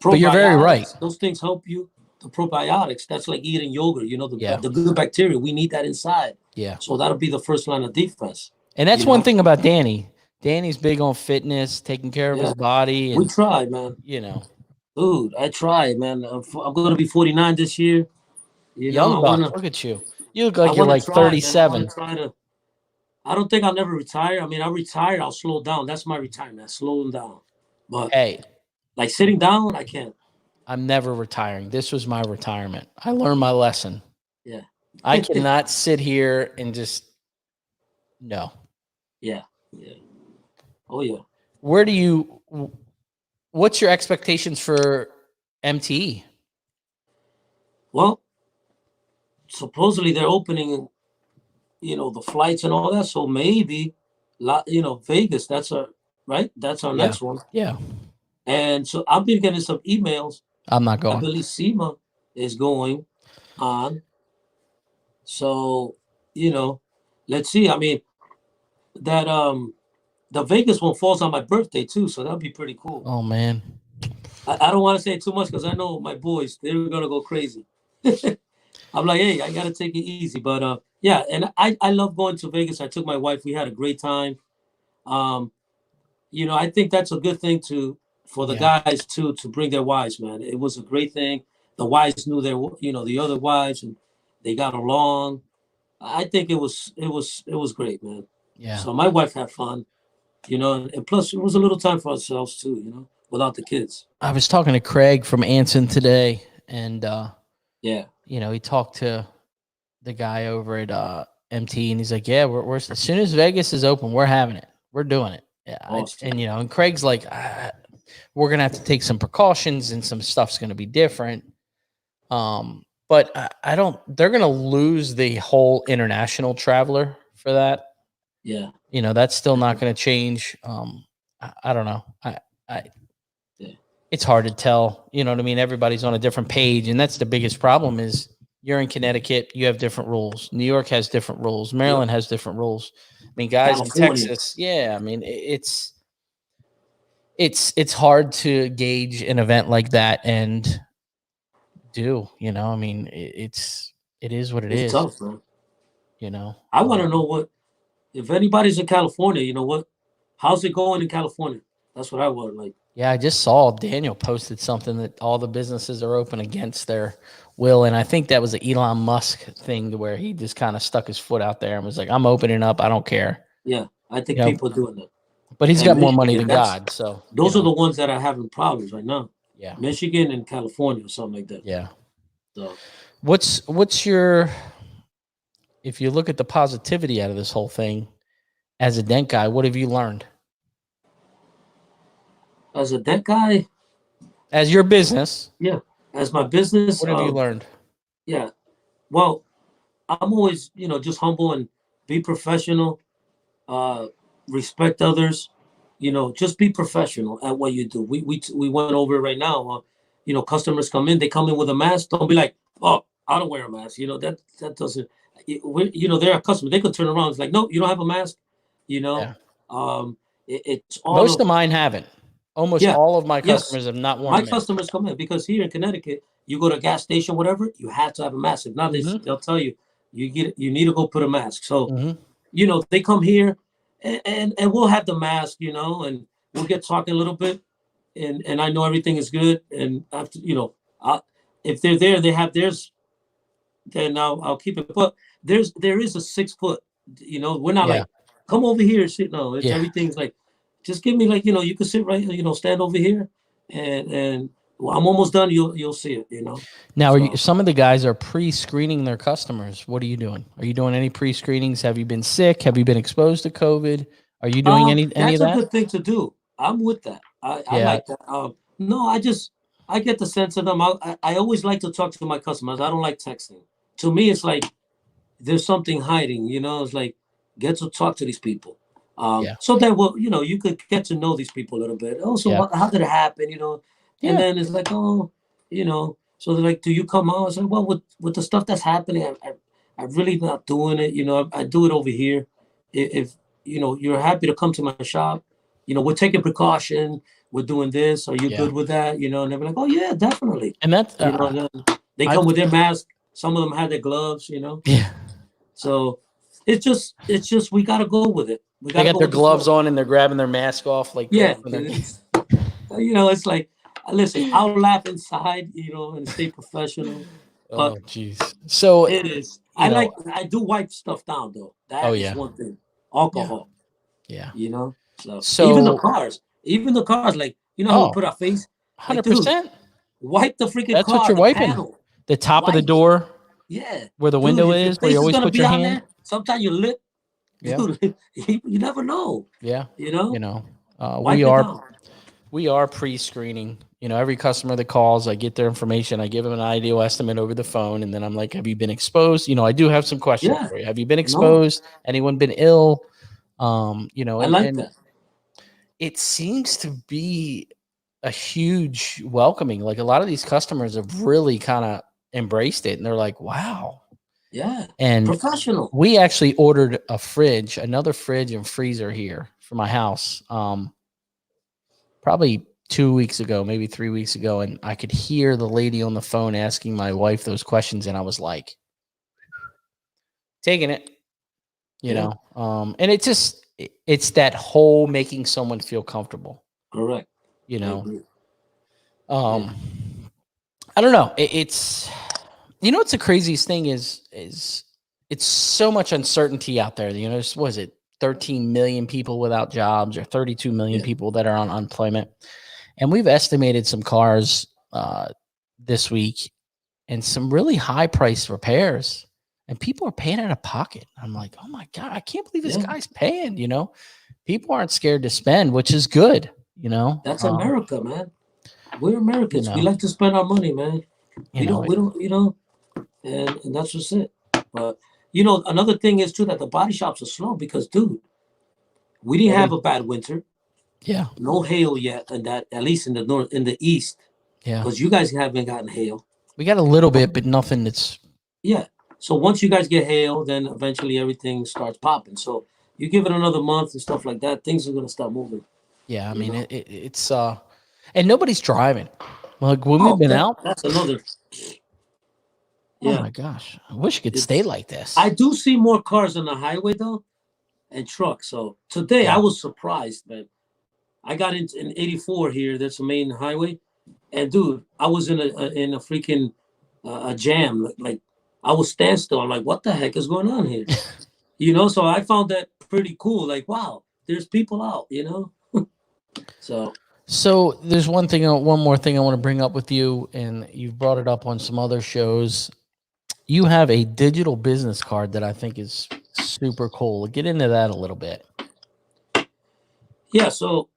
But you're very right. Those things help you. The probiotics, that's like eating yogurt. The good bacteria. We need that inside. Yeah. So that'll be the first line of defense. And that's one thing about Danny. Danny's big on fitness, taking care of his body. And, we try, man. Dude, I try, man. I'm going to be 49 this year. Young buck, look at you. You look like you're like 37. I don't think I'll never retire. I mean, I'll retire. I'll slow down. That's my retirement. Slowing down. But like sitting down, I can't. I'm never retiring. This was my retirement. I learned my lesson. Yeah. I cannot sit here and just no. Yeah. Yeah. Oh yeah. What's your expectations for MTE? Well, supposedly they're opening, the flights and all that. So maybe, Vegas, that's our next one. Yeah. And so I've been getting some emails. I'm not going. I believe SEMA is going on. So, let's see. I mean, that the Vegas one falls on my birthday too, so that'll be pretty cool. Oh man. I don't want to say too much because I know my boys, they're gonna go crazy. I'm like, hey, I gotta take it easy. But and I love going to Vegas. I took my wife, we had a great time. I think that's a good thing for the guys to bring their wives, man. It was a great thing. The wives knew the other wives, and they got along. I think it was great, man. Yeah. So my wife had fun, and plus it was a little time for ourselves too, without the kids. I was talking to Craig from Anson today, and he talked to the guy over at MT, and he's like, "Yeah, we're as soon as Vegas is open, we're having it. We're doing it." Yeah, awesome. And Craig's like, "We're gonna have to take some precautions, and some stuff's gonna be different." But I don't. They're gonna lose the whole international traveler for that. Yeah. That's still not gonna change. I don't know. It's hard to tell. You know what I mean? Everybody's on a different page, and that's the biggest problem is You're in Connecticut, you have different rules. New York has different rules. Maryland has different rules. I mean, guys in Texas, yeah. I mean, it's hard to gauge an event like that and do. You know, I mean, it is what it is. It's tough, man. You know, I want to know if anybody's in California. You know what? How's it going in California? That's what I want. Like, yeah, I just saw Daniel posted something that all the businesses are open against their will, and I think that was an Elon Musk thing, to where he just kind of stuck his foot out there and was like, "I'm opening up. I don't care." yeah, I think people are doing that. But he's got more money Michigan, than God, so those are the ones that are having problems right now. Yeah, Michigan and California or something like that. Yeah. So, what's your, if you look at the positivity out of this whole thing, as a dent guy, what have you learned? As a dent guy, as your business, yeah, as my business, what have you learned? Yeah, well, I'm always, just humble and be professional, respect others, just be professional at what you do. We went over it right now. Customers come in, they come in with a mask. Don't be like, oh, I don't wear a mask. That doesn't. They're a customer. They could turn around. It's like, no, you don't have a mask. Yeah. It's all. Most of mine haven't. Almost all of my customers have not worn a mask. My customers come in because here in Connecticut, you go to a gas station, whatever, you have to have a mask. If not, they'll tell you you need to go put a mask. So, they come here and we'll have the mask, and we'll get talking a little bit, and I know everything is good. And after, if they're there, they have theirs, then I'll keep it. But there is a 6 foot, we're not like, come over here and sit. No, everything's like, just give me, like, you can sit right, stand over here, and well, I'm almost done. You'll see it, Now, some of the guys are pre-screening their customers. What are you doing? Are you doing any pre-screenings? Have you been sick? Have you been exposed to COVID? Are you doing any of that? That's a good thing to do. I'm with that. I like that. No, I get the sense of them. I always like to talk to my customers. I don't like texting. To me, it's like there's something hiding. It's like, get to talk to these people. So that you could get to know these people a little bit. Oh, so how did it happen? And then it's like, oh, so they're like, do you come out? I said, well, with the stuff that's happening, I'm really not doing it. I do it over here. If you're happy to come to my shop, we're taking precaution. We're doing this. Are you good with that? And they're like, oh yeah, definitely. And that's they come with their mask. Some of them have their gloves. Yeah. So it's just we gotta go with it. They got their gloves on and they're grabbing their mask off, like it's like, listen, I'll laugh inside, and stay professional. Oh, jeez. So it is. I do wipe stuff down though. That is one thing. Alcohol. Yeah. So even the cars, like, how we put our face. 100%. Wipe the freaking car. That's what you're wiping. Panel. The top of the door. Yeah. Where the window is, where you always put your hand. There. Sometimes your lip. Yeah. Dude, you never know. Yeah. We are pre-screening. Every customer that calls, I get their information. I give them an ideal estimate over the phone, and then I'm like, have you been exposed? I do have some questions for you. Have you been exposed? No. Anyone been ill? I like that. It seems to be a huge welcoming. Like, a lot of these customers have really kind of embraced it, and they're like, wow. Yeah. And professional. We actually ordered another fridge and freezer here for my house. Probably 2 weeks ago, maybe 3 weeks ago. And I could hear the lady on the phone asking my wife those questions. And I was like, taking it, you know? And it's that whole making someone feel comfortable. Correct. I don't know. It's the craziest thing is it's so much uncertainty out there. Was it 13 million people without jobs, or 32 million people that are on unemployment? And we've estimated some cars this week and some really high priced repairs, and people are paying out of pocket. I'm like, oh my God, I can't believe this guy's paying. People aren't scared to spend, which is good. That's America, man. We're Americans. We like to spend our money, man. We don't, and that's just it. But another thing is too, that the body shops are slow because, dude, we didn't have a bad winter. Yeah. No hail yet, and that, at least in the north, in the east. Yeah. Because you guys haven't gotten hail. We got a little bit, but nothing that's Yeah. So once you guys get hail, then eventually everything starts popping. So you give it another month and stuff like that, things are gonna start moving. Yeah, I You mean know. it's and nobody's driving. Like when we've Oh, been out, that's another. oh Yeah. my gosh, I wish it could stay It's. like this. I do see more cars on the highway though, and trucks. So today I Yeah. was surprised, man. I got in 84 here. That's the main highway, and dude, I was in a freaking a jam. Like I was standstill. I'm like, what the heck is going on here? You know. So I found that pretty cool. Like, wow, there's people out. You know. So So there's one more thing I want to bring up with you, and you've brought it up on some other shows. You have a digital business card that I think is super cool. Get into that a little bit. yeah. So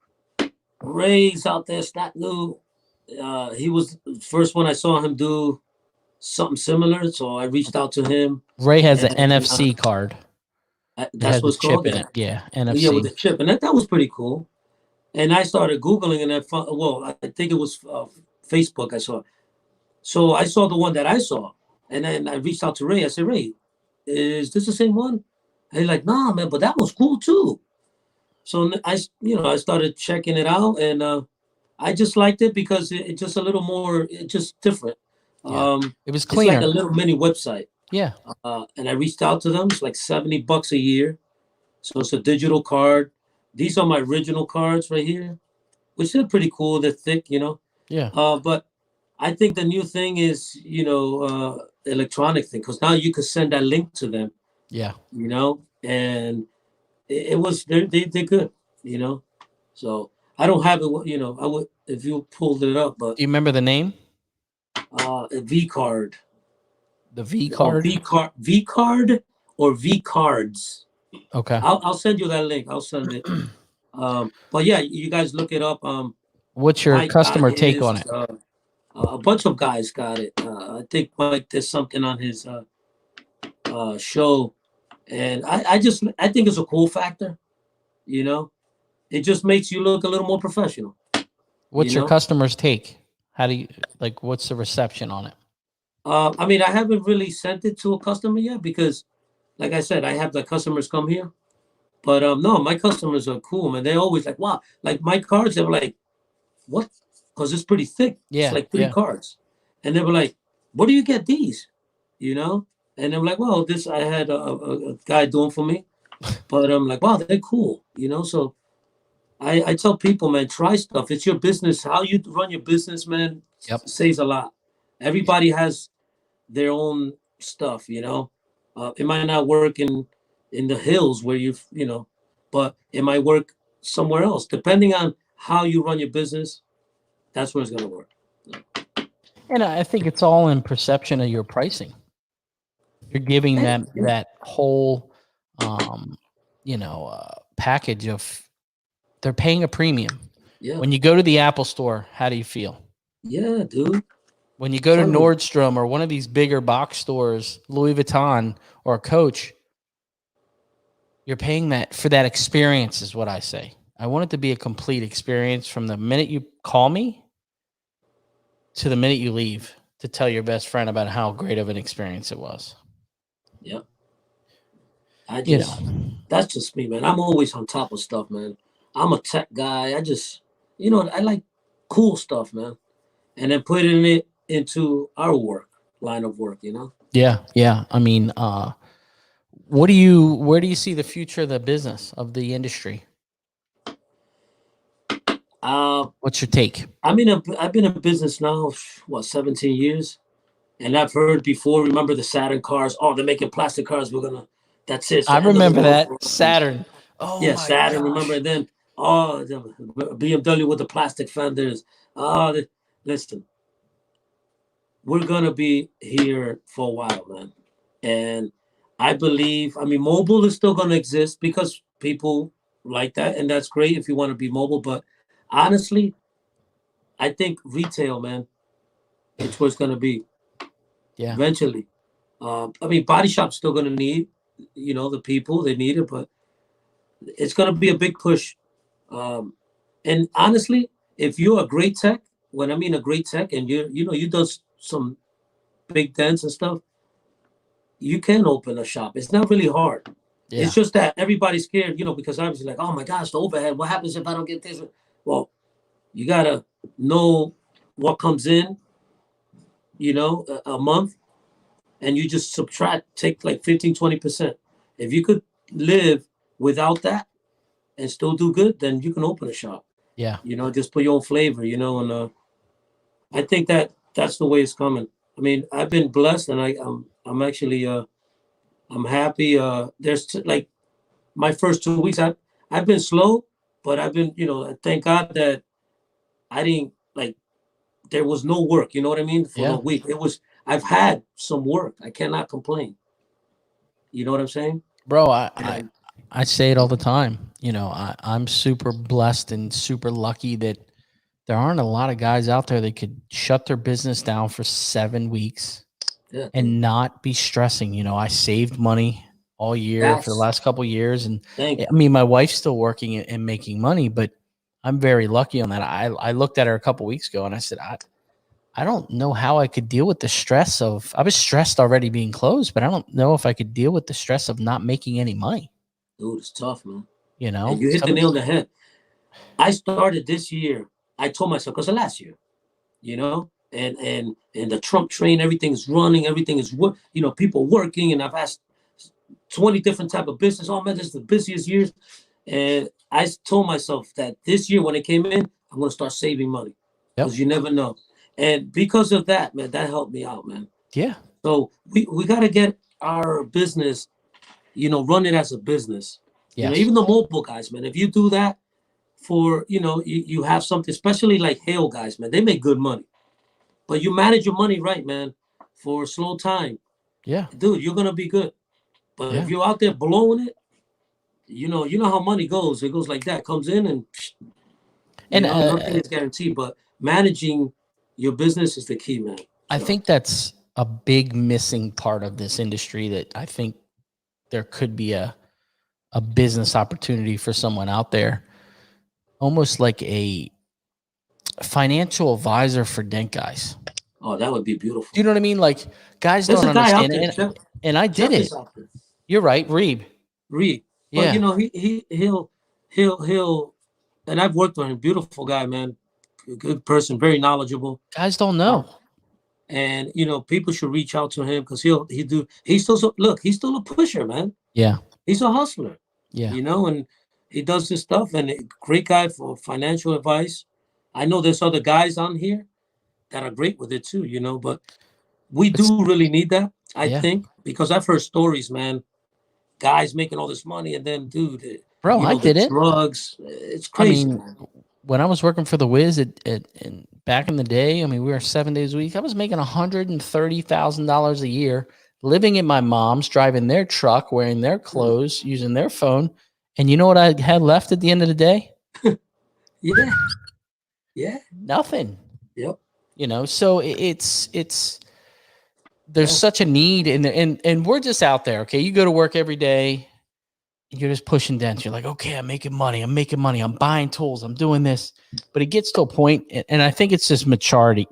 Ray's out there, Stat New. He was the first one I saw him do something similar. So I reached out to him, Ray has an and NFC card. It that's has a what's called. chip in Yeah, it. Yeah, yeah, with NFC. the chip, and that was pretty cool. And I started Googling, and I found, well, I think it was Facebook I saw. So I saw the one that I saw, and then I reached out to Ray. I said, Ray, is this the same one? And he's like, nah, man, but that was cool too. So I started checking it out, and I just liked it because it just a little more, it just different. Yeah, Um, it was it's like a cleaner. little mini website. Yeah, And I reached out to them. It's like $70 a year. So it's a digital card. These are my original cards right here, which are pretty cool. They're thick, you know. yeah, But I think the new thing is, electronic thing, because now you could send that link to them, yeah. and it was they're good, you know. So I don't have it, I would if you pulled it up, but Do you remember the name? a V card The V or card. V card or V cards. Okay. I'll send you that link. I'll send it. But yeah, you guys look it up. What's your Mike got customer take his. on it? A bunch of guys got it. I think Mike did something on his show, and I think it's a cool factor. You know, it just makes you look a little more professional. You What's your know, customer's take? How do you like? What's the reception on it? I mean, I haven't really sent it to a customer yet because, like I said, I have the customers come here. But no, my customers are cool, man. They're always like, wow, like my cards. They were like, what? Because it's pretty thick. It's Yeah, like three yeah. cards, and they were like, where do you get these? You know. And I'm like, well, this I had a guy doing for me. But I'm like, wow, they're cool, you know. So I tell people, man, try stuff. It's your business. How you run your business, man, Yep. says a lot. Everybody has their own stuff, you know. It might not work in the hills where but it might work somewhere else. Depending on how you run your business, that's where it's gonna work. And I think it's all in perception of your pricing. You're giving Hey, them that whole, um, package of. They're paying a premium. yeah, When you go to the Apple store, how do you feel? yeah, dude. When you go to Tell me. Nordstrom or one of these bigger box stores, Louis Vuitton or Coach, you're paying that for that experience, is what I say. I want it to be a complete experience from the minute you call me to the minute you leave to tell your best friend about how great of an experience it was. Yeah, You know, that's just me, man. I'm always on top of stuff, man. I'm a tech guy. I like cool stuff, man. And then putting it into our line of work, you know? yeah, yeah. I mean, where do you see the future of the business of the industry? Uh, What's your take? I've been in business now, what, 17 years? And I've heard before, remember the Saturn cars? Oh, they're making plastic cars. That's it. It's I the end of the remember world for that us. Saturn. Oh Yeah, my Saturn, remember? gosh. And then, oh, the BMW with the plastic fenders. Oh, listen, we're going to be here for a while, man. And mobile is still going to exist because people like that. And that's great if you want to be mobile. But honestly, I think retail, man, it's what's going to be Yeah. eventually. Body shop's still going to need, the people, they need it, but it's going to be a big push. Um, and honestly, if you're a great tech, when I mean a great tech and you done some big dents and stuff, you can open a shop. It's not really hard. Yeah. It's just that everybody's scared, because obviously like, oh my gosh, the overhead. What happens if I don't get this? Well, you gotta know what comes in, a month, and you just take like 15-20%. If you could live without that and still do good, then you can open a shop. Yeah. Just put your own flavor, and I think that's the way it's coming. I mean, I've been blessed, and I'm actually I'm happy. There's like my first 2 weeks, I've been slow, but I've been, thank God that I didn't like there was no work, you know what I mean, for Yeah. a week. I've had some work. I cannot complain. You know what I'm saying? Bro, I say it all the time. I'm super blessed and super lucky that there aren't a lot of guys out there that could shut their business down for 7 weeks and not be stressing. I saved money all year for the last couple of years. And I mean, my wife's still working and making money, but I'm very lucky on that. I looked at her a couple of weeks ago and I said, I don't know how I could deal with the stress I was stressed already being closed, but I don't know if I could deal with the stress of not making any money. Dude, it's tough, man. And you hit the nail on the head. I started this year. I told myself, because of last year, and the Trump train, everything's running, everything is people working, and I've asked 20 different type of business. Oh man, this is the busiest years. And I told myself that this year when it came in, I'm gonna start saving money. Because you never know. And because of that, man, that helped me out, man. Yeah. So we gotta get our business, run it as a business. Yes. Even the mobile guys, man, if you do that for, you have something, especially like hail guys, man, they make good money. But you manage your money right, man, for a slow time. Yeah. Dude, you're gonna be good. But if you're out there blowing it, you know how money goes. It goes like that, comes in and nothing is guaranteed. But managing your business is the key, man. I think that's a big missing part of this industry that I think there could be a business opportunity for someone out there, almost like a financial advisor for dent guys. Oh, that would be beautiful. Do you know what I mean? Like guys don't understand it. And I did it. You're right, Reeb. Yeah. But he'll and I've worked with him. Puseful guy, man. Good person, very knowledgeable. Guys don't know. And people should reach out to him because he's still a pusher, man. Yeah. He's a hustler. Yeah. And he does this stuff, and a great guy for financial advice. I know there's other guys on here that are great with it too, but we do really need that, I think, because I've heard stories, man, guys making all this money and then, dude, bro, I did it. Drugs, it's crazy. I mean, when I was working for the Wiz and back in the day, I mean, we were 7 days a week. I was making $130,000 a year, living at my mom's, driving their truck, wearing their clothes, using their phone. And you know what I had left at the end of the day? Yeah. Nothing. Yep. So there's such a need and we're just out there. Okay. You go to work every day. You're just pushing dents. You're like, okay, I'm making money. I'm buying tools. I'm doing this, but it gets to a point. And I think it's just maturity,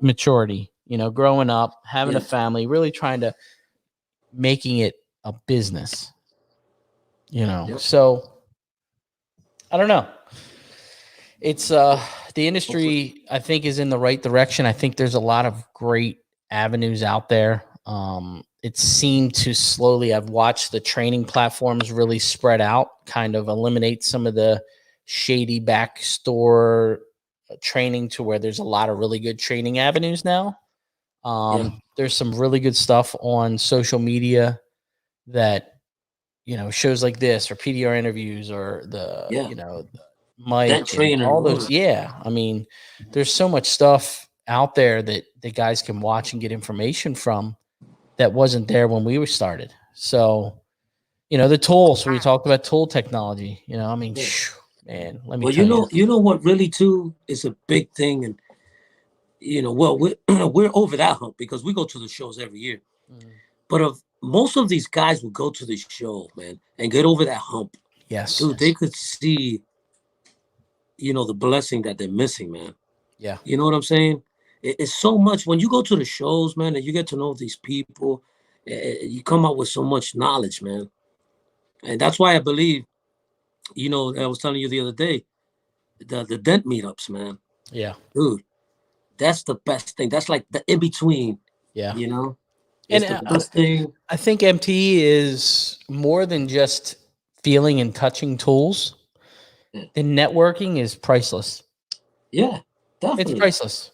growing up, having a family, really trying to making it a business, So I don't know. It's the industry, I think, is in the right direction. I think there's a lot of great avenues out there. It seemed to slowly, I've watched the training platforms really spread out, kind of eliminate some of the shady backstore training to where there's a lot of really good training avenues now. There's some really good stuff on social media that, shows like this or PDR interviews or the Mike and all those. Yeah. I mean, there's so much stuff out there that the guys can watch and get information from that wasn't there when we were started. So, the tools, we talked about tool technology, I mean, man, let me tell you. You know what really too is a big thing. And, we're over that hump because we go to the shows every year. But most of these guys will go to the show, man, and get over that hump. Yes. Dude, they could see, the blessing that they're missing, man. Yeah. You know what I'm saying? It's so much when you go to the shows, man, and you get to know these people You come out with so much knowledge, man. And that's why I believe, you know, I was telling you the other day, the dent meetups, man. Yeah. Dude, that's the best thing. That's like the in between, Yeah. you know. And It's the best thing. I think MT is more than just feeling and touching tools. Yeah, The networking is priceless. yeah, It's definitely. priceless.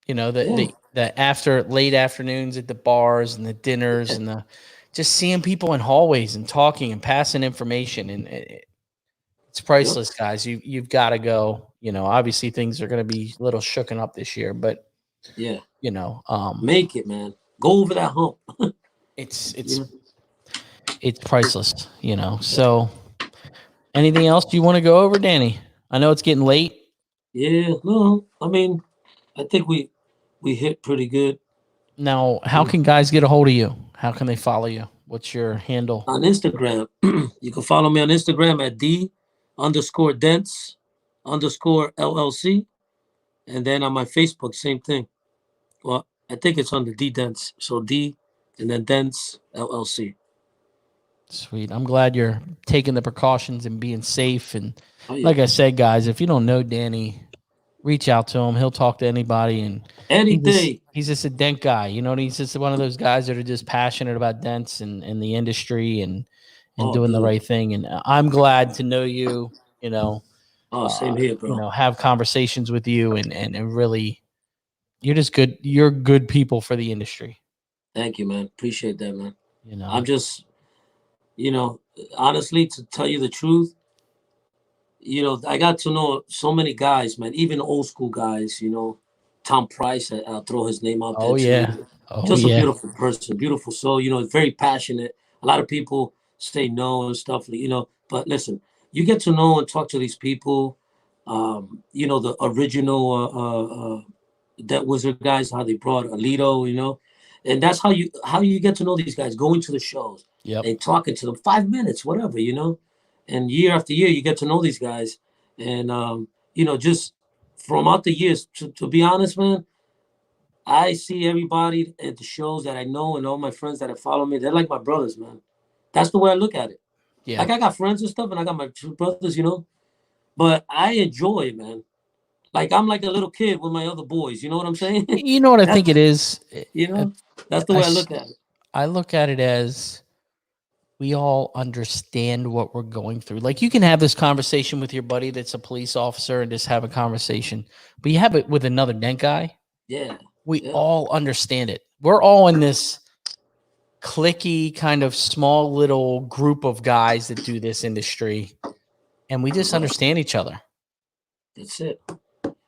You know, Yeah, the after late afternoons at the bars and the dinners yeah, and the just seeing people in hallways and talking and passing information, and it's yep, priceless, guys. You've got to go. You know, obviously things are going to be a little shooken up this year, but yeah. you know, Make it, man. Go over that hump. it's You it's know? it's priceless. You know, so anything else you want to go over, Danny? I know it's getting late. Yeah, no, I mean, I think we hit pretty good. Now, how can guys get a hold of you? How can they follow you? What's your handle? On Instagram. You can follow me on Instagram at D_Dents_LLC. And then on my Facebook, same thing. Well, I think it's under D Dents. So D and then Dents LLC. Sweet. I'm glad you're taking the precautions and being safe. And Oh yeah. like I said, guys, if you don't know Danny, reach out to him. He'll talk to anybody. And Any day. he's just a dent guy. You know, he's just one of those guys that are just passionate about dents and the industry and Oh, doing the dude. right thing. And I'm glad to know you, you know, Oh, same here, bro. have conversations with you and really, you're just good. You're good people for the industry, Thank you, man. Appreciate that, man. you know? I'm just, you know, honestly, to tell you the truth, you know, I got to know so many guys, man, even old school guys, you know, Tom Price, I'll throw his name out there Oh, yeah. too. Oh, Just a yeah. beautiful person, beautiful soul, you know, very passionate. A lot of people say no and stuff, you know, but listen, you get to know and talk to these people, you know, the original Debt Wizard guys, how they brought Alito, you know, and that's how you get to know these guys, going to the shows Yep. and talking to them 5 minutes, whatever, you know, and year after year you get to know these guys, and you know, just from out the years, to be honest, man, I see everybody at the shows that I know and all my friends that have followed me. They're like my brothers, man. That's the way I look at it. Yeah. Like I got friends and stuff, and I got my two brothers, you know. But I enjoy it, man. Like I'm like a little kid with my other boys. You know what I'm saying? You know what I think it That's is? you I, know, that's the I way I s- look at it. I look at it as we all understand what we're going through. Like you can have this conversation with your buddy that's a police officer and just have a conversation, but you have it with another dent guy. Yeah, We yeah, all understand it. We're all in this clicky kind of small little group of guys that do this industry, and we just bro. understand each other. That's it.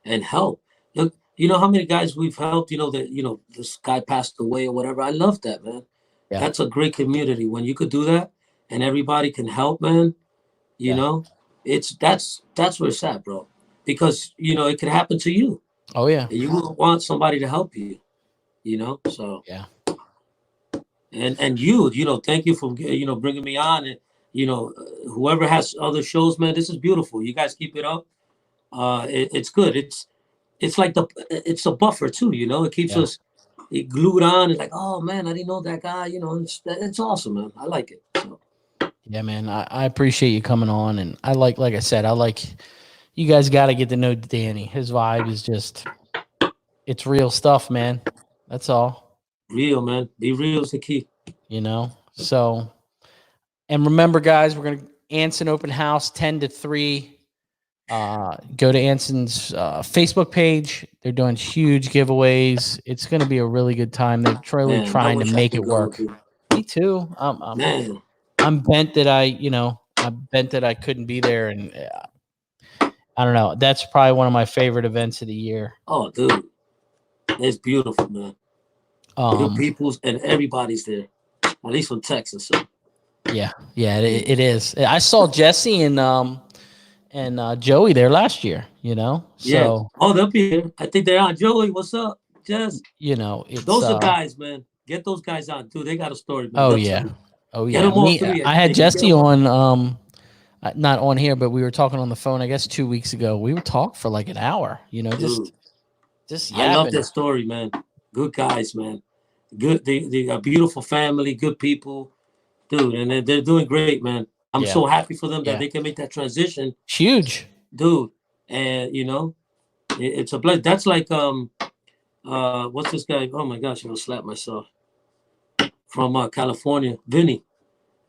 And help. Look, you know how many guys we've helped. You know that this guy passed away or whatever. I love that, man. Yeah. That's a great community when you could do that and everybody can help, man. You Yeah. know, that's where it's at, bro. Because you know it could happen to you, Oh yeah. and you will want somebody to help you. You know, so Yeah. and you know, thank you for bringing me on, and you know, whoever has other shows, man, this is beautiful. You guys keep it up. It's good. It's like it's a buffer too. You know, it keeps Yeah. us glued on. It's like, oh man, I didn't know that guy. You know, it's awesome, man. I like it. So. Yeah, man. I appreciate you coming on, and like I said, you guys got to get to know Danny. His vibe is just, it's real stuff, man. That's all, Real, man. Be real is the key. you know? So, and remember, guys, we're going to Anson open house 10 to 3. Go to Anson's Facebook page. They're doing huge giveaways. It's going to be a really good time. They're really Man, I trying to wish I make could it go, work. dude. Me too. Man, I'm bent that I'm bent that I couldn't be there. And I don't know. That's probably one of my favorite events of the year. oh, dude, it's beautiful, man. Good peoples and everybody's there. At least from Texas. So. Yeah, it is. I saw Jesse and Joey there last year. Yeah. So Oh, they'll be here. I think they're on. Joey, what's up? Jess. it's Those are guys, man. Get those guys on, dude. They got a story, man. oh They'll tell yeah, you. oh Get yeah. them all Me, three. I had They can get Jesse them all. on not on here, but we were talking on the phone. I guess 2 weeks ago. We were talking for like an hour. Dude, Just I love yapping. that story, man. Good guys, man. Good, they a beautiful family, good people, dude, and they're doing great, man. I'm Yeah. so happy for them that Yeah. they can make that transition, Huge. dude. And it's a blessing. That's like what's this guy? Oh my gosh, I'm gonna slap myself. From California, Vinny. Oh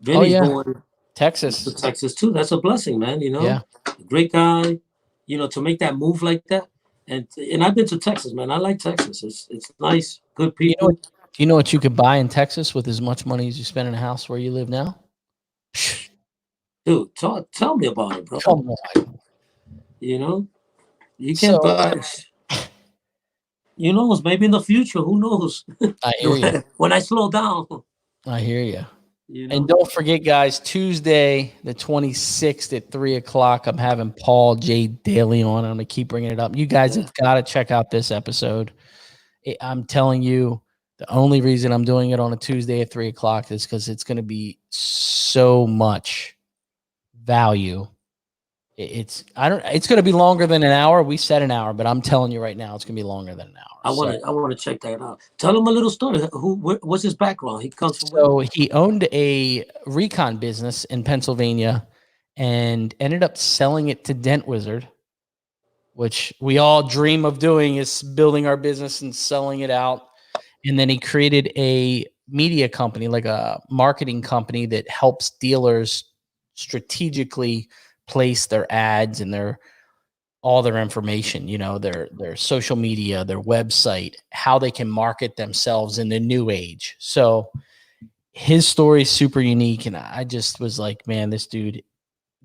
Vinny's yeah. going to Texas. Texas too. That's a blessing, man. Yeah. Great guy. To make that move like that. And I've been to Texas, man. I like Texas. It's nice, good You know what, people. do you know what you could buy in Texas with as much money as you spend in a house where you live now? Dude, tell me about it, bro. Come on. You can't So buy. Maybe in the future, who knows? I hear you. When I slow down, I hear you. you And know. don't forget, guys, Tuesday, the 26th at 3:00, I'm having Paul J. Daly on. I'm going to keep bringing it up. You guys have got to check out this episode. I'm telling you, the only reason I'm doing it on a Tuesday at 3:00 is because it's going to be so much value. It's going to be longer than an hour. We said an hour, but I'm telling you right now, it's going to be longer than an hour. I want to check that out. Tell him a little story. What's his background? He comes from So he owned a recon business in Pennsylvania and ended up selling it to Dent Wizard, which we all dream of doing, is building our business and selling it out. And then he created a media company, like a marketing company that helps dealers strategically place their ads and all their information, their social media, their website, how they can market themselves in the new age. So his story is super unique. And I just was like, man, this dude,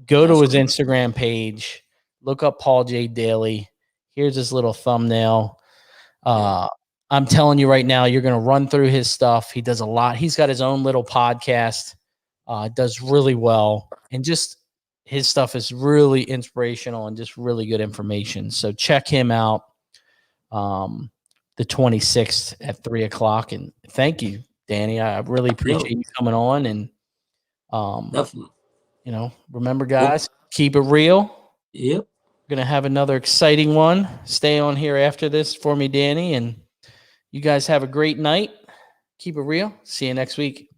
go to his Instagram page, look up Paul J. Daly. Here's his little thumbnail. I'm telling you right now, you're going to run through his stuff. He does a lot. He's got his own little podcast, does really well. And just his stuff is really inspirational and just really good information. So check him out the 26th at 3:00. And thank you, Danny. I really appreciate you coming on. And, definitely. Remember, guys, keep it real. Yep. We're going to have another exciting one. Stay on here after this for me, Danny. And you guys have a great night. Keep it real. See you next week.